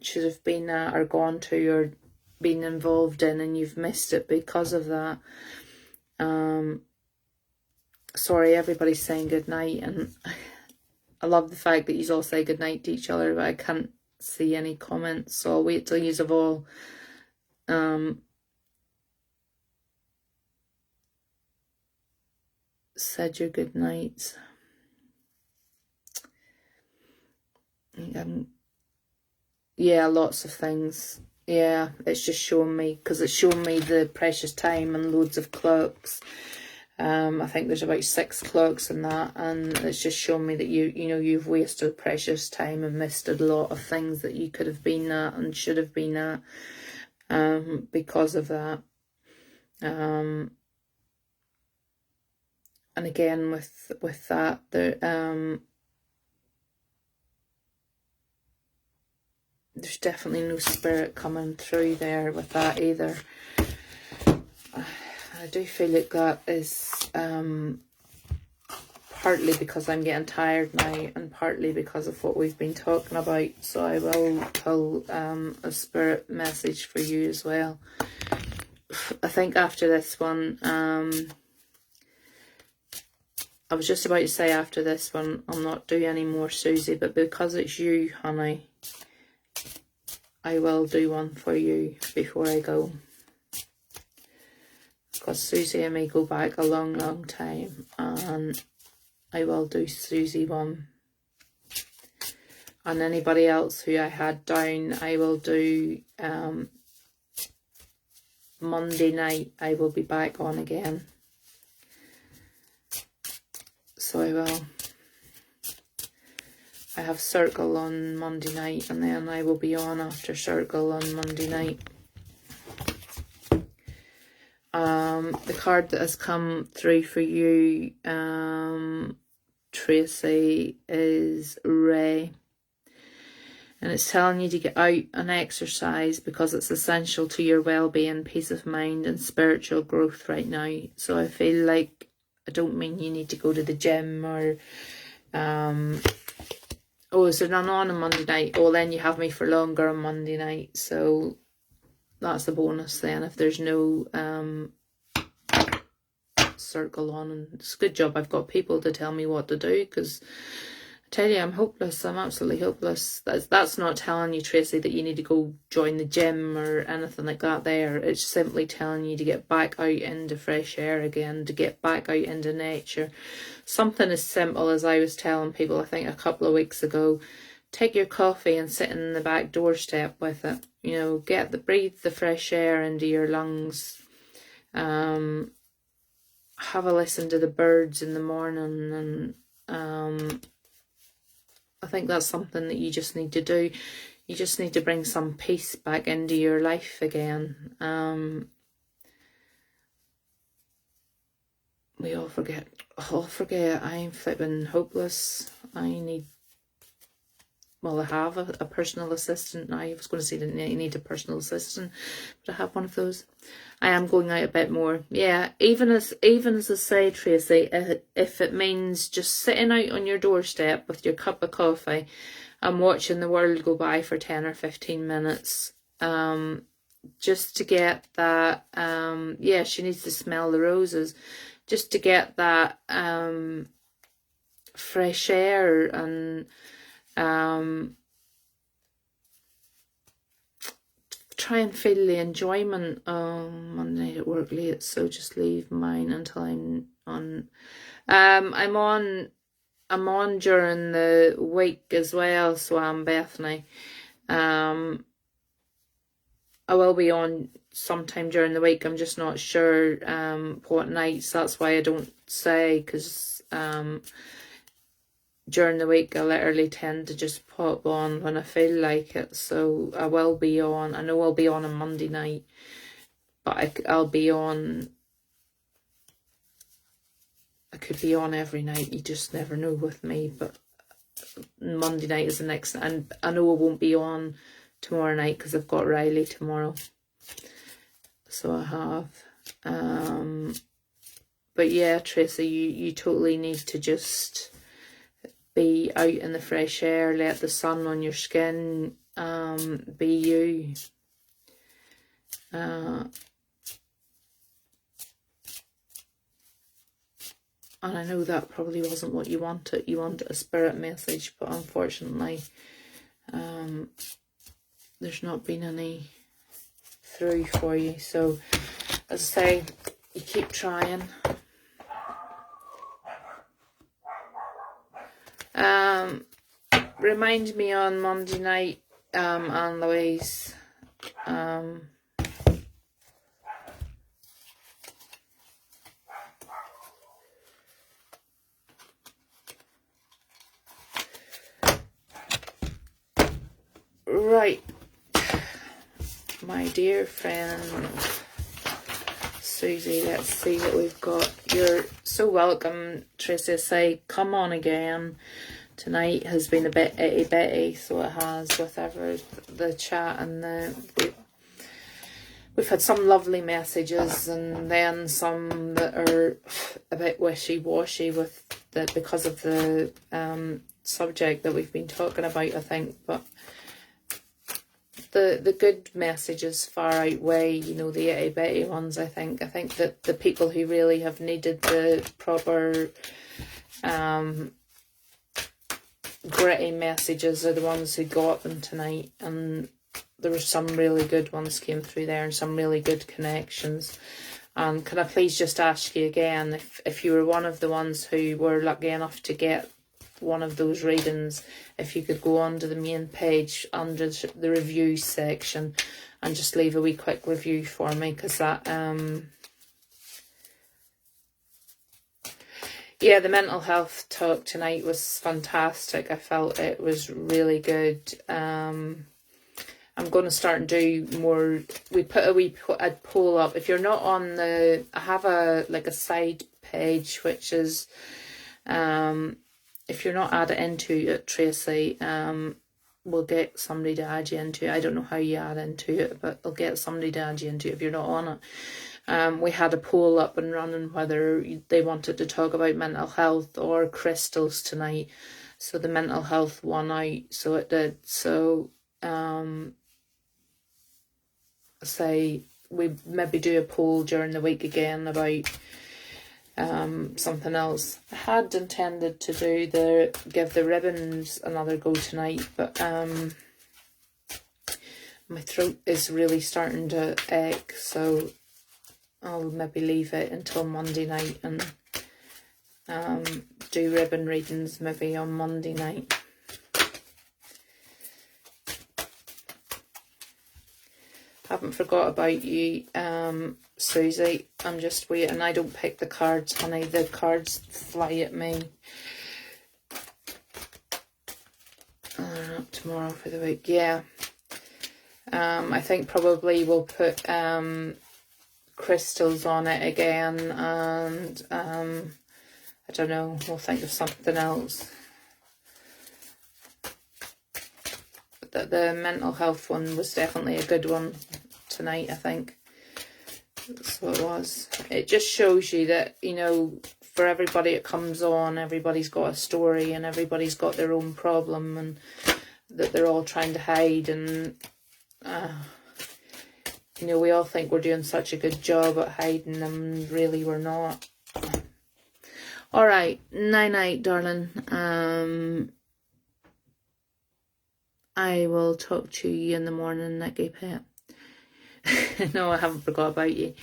should have been at or gone to or been involved in, and you've missed it because of that. Sorry, everybody's saying good night, and I love the fact that you all say good night to each other, but I can't see any comments, so I'll wait till you've all said your good nights. Yeah, lots of things. Yeah, it's just showing me, because it's showing me the precious time and loads of clocks. I think there's about 6 clocks in that, and it's just showing me that you've wasted precious time and missed a lot of things that you could have been at and should have been at, because of that. And again, with that, there's definitely no spirit coming through there with that either. I do feel like that is partly because I'm getting tired now, and partly because of what we've been talking about. So I will pull a spirit message for you as well. I think after this one, I was just about to say after this one, I'll not do any more Susie, but because it's you, honey, I will do one for you before I go. Because Susie and me go back a long, long time, and I will do Susie one. And anybody else who I had down, I will do Monday night. I will be back on again. So I will. I have Circle on Monday night, and then I will be on after Circle on Monday night. The card that has come through for you, Tracy, is Ray. And it's telling you to get out and exercise because it's essential to your well-being, peace of mind and spiritual growth right now. So I feel like, I don't mean you need to go to the gym or oh, is there none on Monday night? Oh, then you have me for longer on Monday night. So that's the bonus then, if there's no circle on. And it's a good job I've got people to tell me what to do, because I tell you, I'm hopeless. I'm absolutely hopeless. That's not telling you, Tracy, that you need to go join the gym or anything like that there. It's simply telling you to get back out into fresh air again, to get back out into nature. Something as simple as I was telling people, I think a couple of weeks ago, take your coffee and sit in the back doorstep with it. You know, breathe the fresh air into your lungs. Have a listen to the birds in the morning, and I think that's something that you just need to do. You just need to bring some peace back into your life again. We all forget. I'm flipping hopeless. Well, I have a personal assistant now. I was going to say that you need a personal assistant, but I have one of those. I am going out a bit more. Yeah, even as I say, Tracy, if it means just sitting out on your doorstep with your cup of coffee and watching the world go by for 10 or 15 minutes, just to get that, yeah, she needs to smell the roses, just to get that fresh air and try and feel the enjoyment. Monday night at work late, so just leave mine until I'm on. I'm on during the week as well, so I'm Bethany. I will be on sometime during the week. I'm just not sure what nights. That's why I don't say, because during the week I literally tend to just pop on when I feel like it. So I will be on. I know I'll be on Monday night, but I'll be on. I could be on every night. You just never know with me. But Monday night is the next, and I know I won't be on tomorrow night because I've got Riley tomorrow. So I have. But yeah, Tracy, you totally need to just be out in the fresh air, let the sun on your skin, be you. And I know that probably wasn't what you wanted. You wanted a spirit message, but unfortunately, there's not been any through for you. So, as I say, you keep trying. Remind me on Monday night, Anne Louise. Right, my dear friend Susie, let's see what we've got. You're so welcome, Tracy. Say, come on again. Tonight has been a bit itty-bitty, so it has, with the chat, and we've had some lovely messages, and then some that are a bit wishy-washy because of the subject that we've been talking about, I think. But the good messages far outweigh, you know, the itty-bitty ones, I think. I think that the people who really have needed the proper gritty messages are the ones who got them tonight, and there were some really good ones came through there, and some really good connections. And can I please just ask you again, if you were one of the ones who were lucky enough to get one of those readings, if you could go onto the main page under the review section and just leave a wee quick review for me, because that yeah, the mental health talk tonight was fantastic. I felt it was really good. I'm going to start and do more. We put a poll up. If you're not on I have a side page, which is, if you're not added into it, Tracy, we'll get somebody to add you into it. I don't know how you add into it, but they'll get somebody to add you into it if you're not on it. We had a poll up and running whether they wanted to talk about mental health or crystals tonight. So the mental health won out, so it did. So say we maybe do a poll during the week again about something else. I had intended to give the ribbons another go tonight, but my throat is really starting to ache, so I'll maybe leave it until Monday night and do ribbon readings maybe on Monday night. Haven't forgot about you, Susie. I'm just waiting. I don't pick the cards, honey. The cards fly at me. Tomorrow for the week, yeah. I think probably we'll put crystals on it again, and I don't know, we'll think of something else. But the mental health one was definitely a good one tonight, I think. So it was. It just shows you that, you know, for everybody that comes on, everybody's got a story and everybody's got their own problem, and that they're all trying to hide, and you know, we all think we're doing such a good job at hiding them. Really, we're not. Alright, night-night, darling. I will talk to you in the morning, Nicky Pet. No, I haven't forgot about you.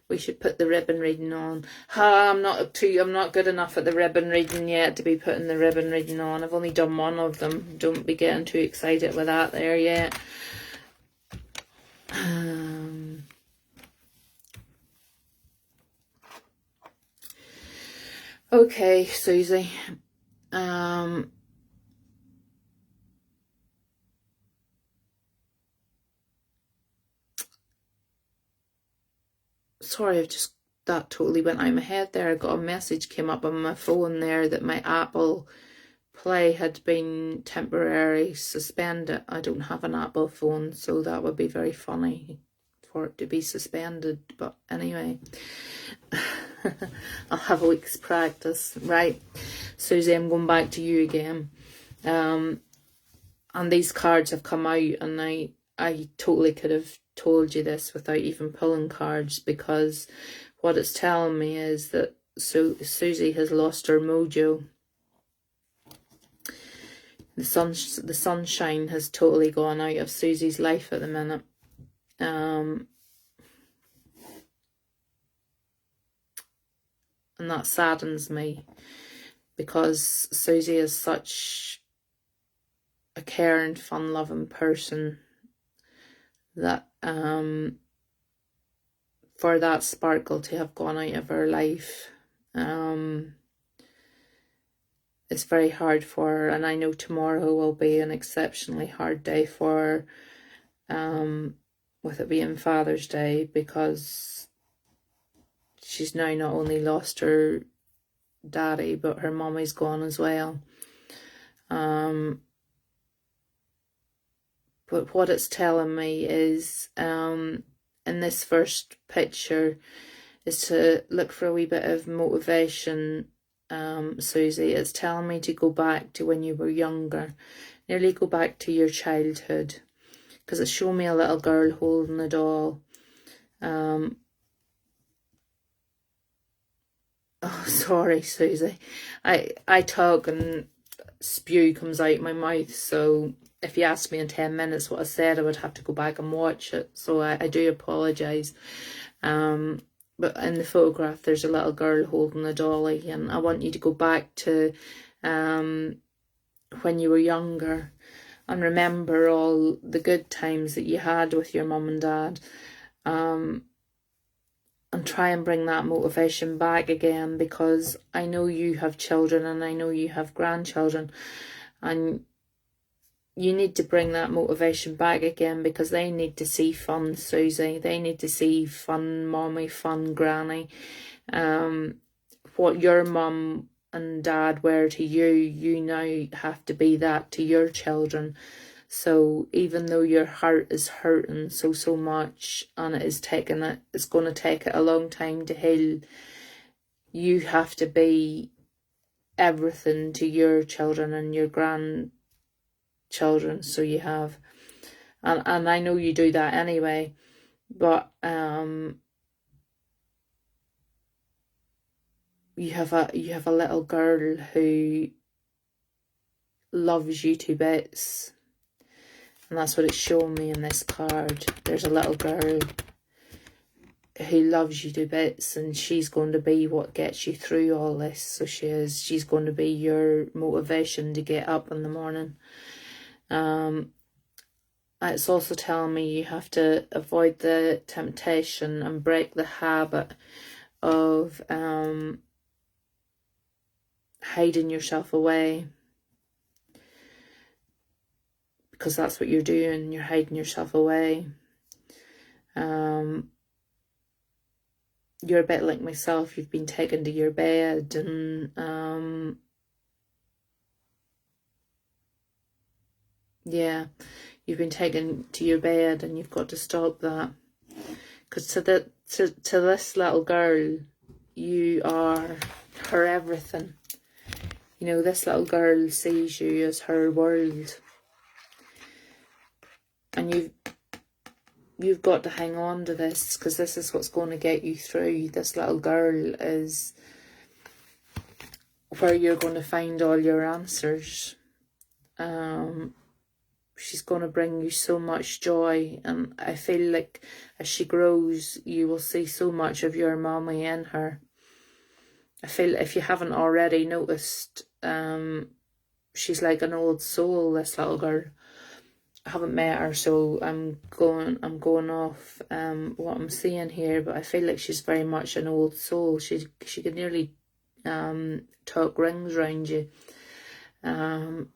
We should put the ribbon reading on. I'm not good enough at the ribbon reading yet to be putting the ribbon reading on. I've only done one of them. Don't be getting too excited with that there yet. Okay, Susie. Sorry, that totally went out of my head there. I got a message came up on my phone there that my Apple Play had been temporarily suspended. I don't have an Apple phone, so that would be very funny for it to be suspended. But anyway, I'll have a week's practice. Right, Susie, I'm going back to you again. And these cards have come out, and I totally could have told you this without even pulling cards, because what it's telling me is that Susie has lost her mojo. The sunshine has totally gone out of Susie's life at the minute. And that saddens me, because Susie is such a caring, fun-loving person that for that sparkle to have gone out of her life, it's very hard for her, and I know tomorrow will be an exceptionally hard day for her, with it being Father's Day, because she's now not only lost her daddy, but her mummy's gone as well. But what it's telling me is, in this first picture, is to look for a wee bit of motivation, Susie. It's telling me to go back to when you were younger, nearly go back to your childhood, because it's showing me a little girl holding a doll. Oh, sorry, Susie. I talk and spew comes out my mouth, so if you asked me in 10 minutes what I said, I would have to go back and watch it. So I do apologise. But in the photograph, there's a little girl holding a dolly, and I want you to go back to when you were younger and remember all the good times that you had with your mum and dad, and try and bring that motivation back again, because I know you have children and I know you have grandchildren, and you need to bring that motivation back again, because they need to see fun, Susie. They need to see fun mommy, fun granny. What your mum and dad were to you, you now have to be that to your children. So even though your heart is hurting so much, and it's going to take it a long time to heal, you have to be everything to your children and your grandchildren. So you have, and I know you do that anyway, but you have a little girl who loves you to bits, and that's what it's showing me in this card. There's a little girl who loves you to bits, and she's going to be what gets you through all this. So she's going to be your motivation to get up in the morning. It's also telling me you have to avoid the temptation and break the habit of hiding yourself away, because that's what you're doing. You're hiding yourself away. You're a bit like myself. You've been taken to your bed, and yeah, you've been taken to your bed, and you've got to stop that. Because to this little girl, you are her everything. You know, this little girl sees you as her world, and you've got to hang on to this, because this is what's going to get you through. This little girl is where you're going to find all your answers. She's going to bring you so much joy, and I feel like as she grows, you will see so much of your mommy in her. I feel, if you haven't already noticed, she's like an old soul, this little girl. I haven't met her, so I'm going off what I'm seeing here, but I feel like she's very much an old soul. She could nearly talk rings around you, and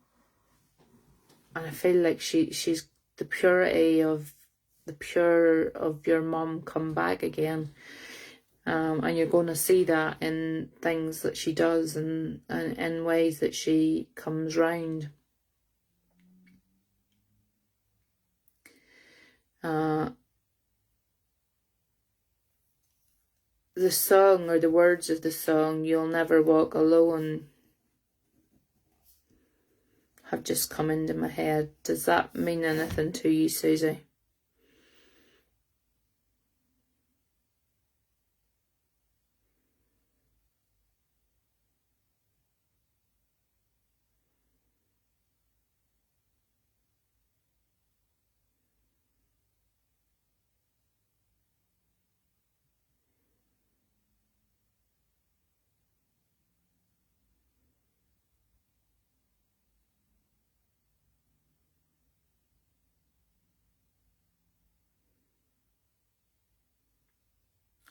I feel like she's the purity of your mum come back again, and you're going to see that in things that she does, and in ways that she comes round. The song, or the words of the song, "You'll Never Walk Alone," have just come into my head. Does that mean anything to you, Susie?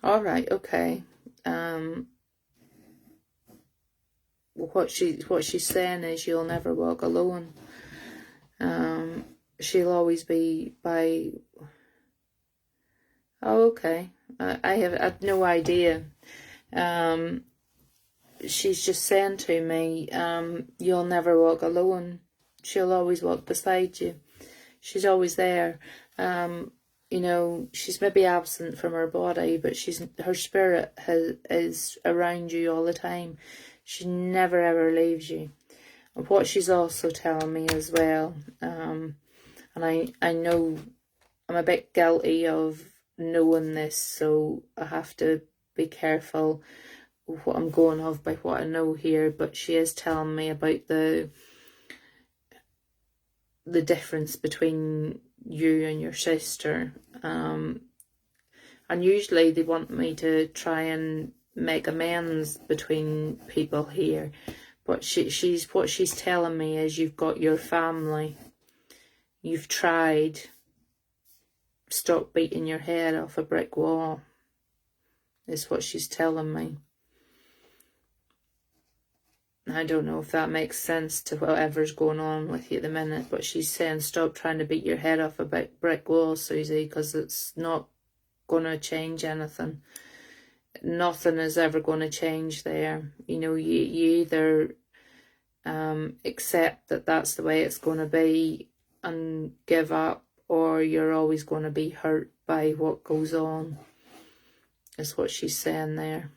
All right, okay. What she's saying is, you'll never walk alone. She'll always be by. Oh, okay. I had no idea. She's just saying to me, you'll never walk alone. She'll always walk beside you. She's always there. You know, she's maybe absent from her body, but her spirit is around you all the time. She never ever leaves you. And what she's also telling me as well, and I know I'm a bit guilty of knowing this, so I have to be careful what I'm going off by what I know here, but she is telling me about the difference between you and your sister, and usually they want me to try and make amends between people here, but what she's telling me is, you've got your family, you've tried, stop beating your head off a brick wall, is what she's telling me. I don't know if that makes sense to whatever's going on with you at the minute, but she's saying, stop trying to beat your head off a brick wall, Susie, because it's not going to change anything. Nothing is ever going to change there. You know, you either accept that that's the way it's going to be, and give up, or you're always going to be hurt by what goes on, is what she's saying there.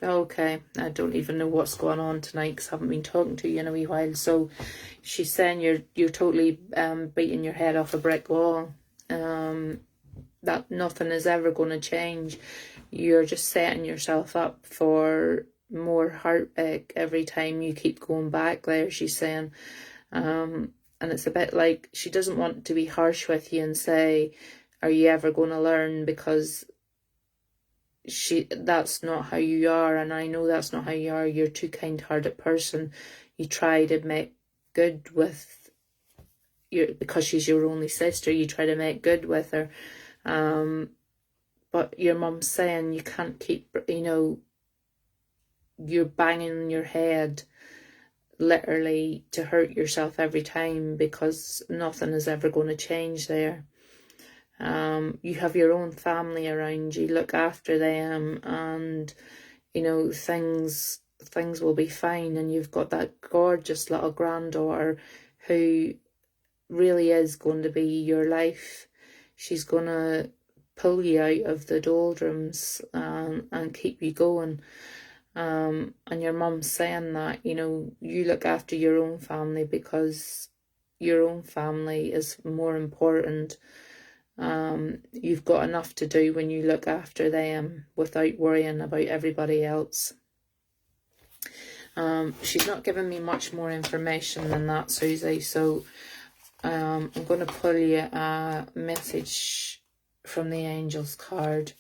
Okay, I don't even know what's going on tonight because I haven't been talking to you in a wee while. So she's saying you're totally beating your head off a brick wall. That nothing is ever going to change. You're just setting yourself up for more heartache every time you keep going back there, she's saying. And it's a bit like she doesn't want to be harsh with you and say, are you ever going to learn? Because that's not how you are, and I know that's not how you are. You're too kind-hearted person. You try to make good with because she's your only sister, you try to make good with her. But your mum's saying you can't keep, you're banging your head literally to hurt yourself every time, because nothing is ever going to change there. You have your own family around you, look after them, and things will be fine. And you've got that gorgeous little granddaughter who really is going to be your life. She's going to pull you out of the doldrums and keep you going. And your mum's saying that, you look after your own family, because your own family is more important. You've got enough to do when you look after them without worrying about everybody else. She's not giving me much more information than that, Susie, so I'm going to pull you a message from the Angels card.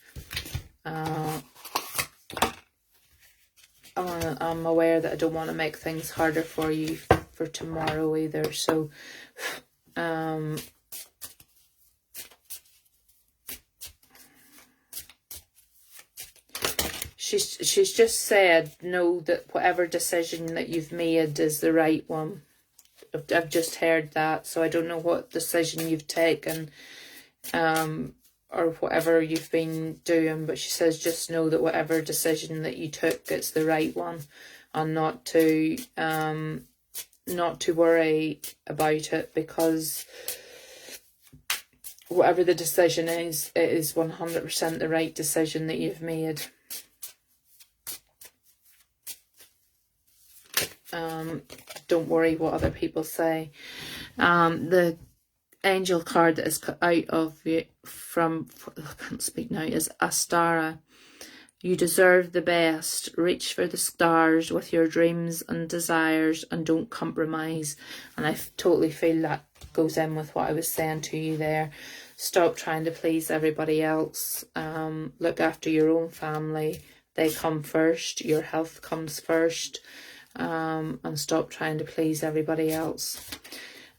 I'm aware that I don't want to make things harder for you for tomorrow either, so she's just said, know that whatever decision that you've made is the right one. I've just heard that, so I don't know what decision you've taken or whatever you've been doing, but she says just know that whatever decision that you took, it's the right one, and not to worry about it, because whatever the decision is, it is 100% the right decision that you've made. Don't worry what other people say. The angel card that is cut out of you from, I can't speak now, is Astara. You deserve the best. Reach for the stars with your dreams and desires, and don't compromise. And I totally feel that goes in with what I was saying to you there. Stop trying to please everybody else. Look after your own family. They come first. Your health comes first. And stop trying to please everybody else.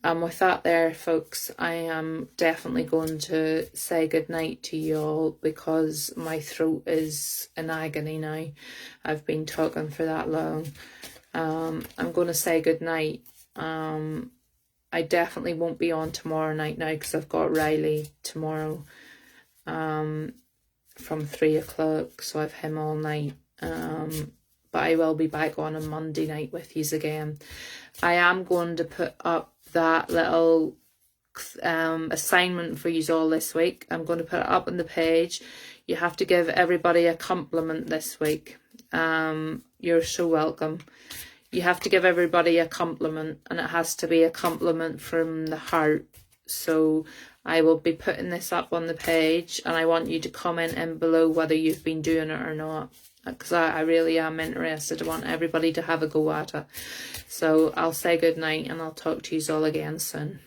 With that there, folks, I am definitely going to say goodnight to you all, because my throat is in agony now. I've been talking for that long. I'm going to say goodnight. I definitely won't be on tomorrow night now, because I've got Riley tomorrow from 3 o'clock, so I've him all night. But I will be back on Monday night with yous again. I am going to put up that little assignment for yous all this week. I'm going to put it up on the page. You have to give everybody a compliment this week. You're so welcome. You have to give everybody a compliment, and it has to be a compliment from the heart. So I will be putting this up on the page, and I want you to comment in below whether you've been doing it or not, because I really am interested. I want everybody to have a go at it. So I'll say good night, and I'll talk to you all again soon.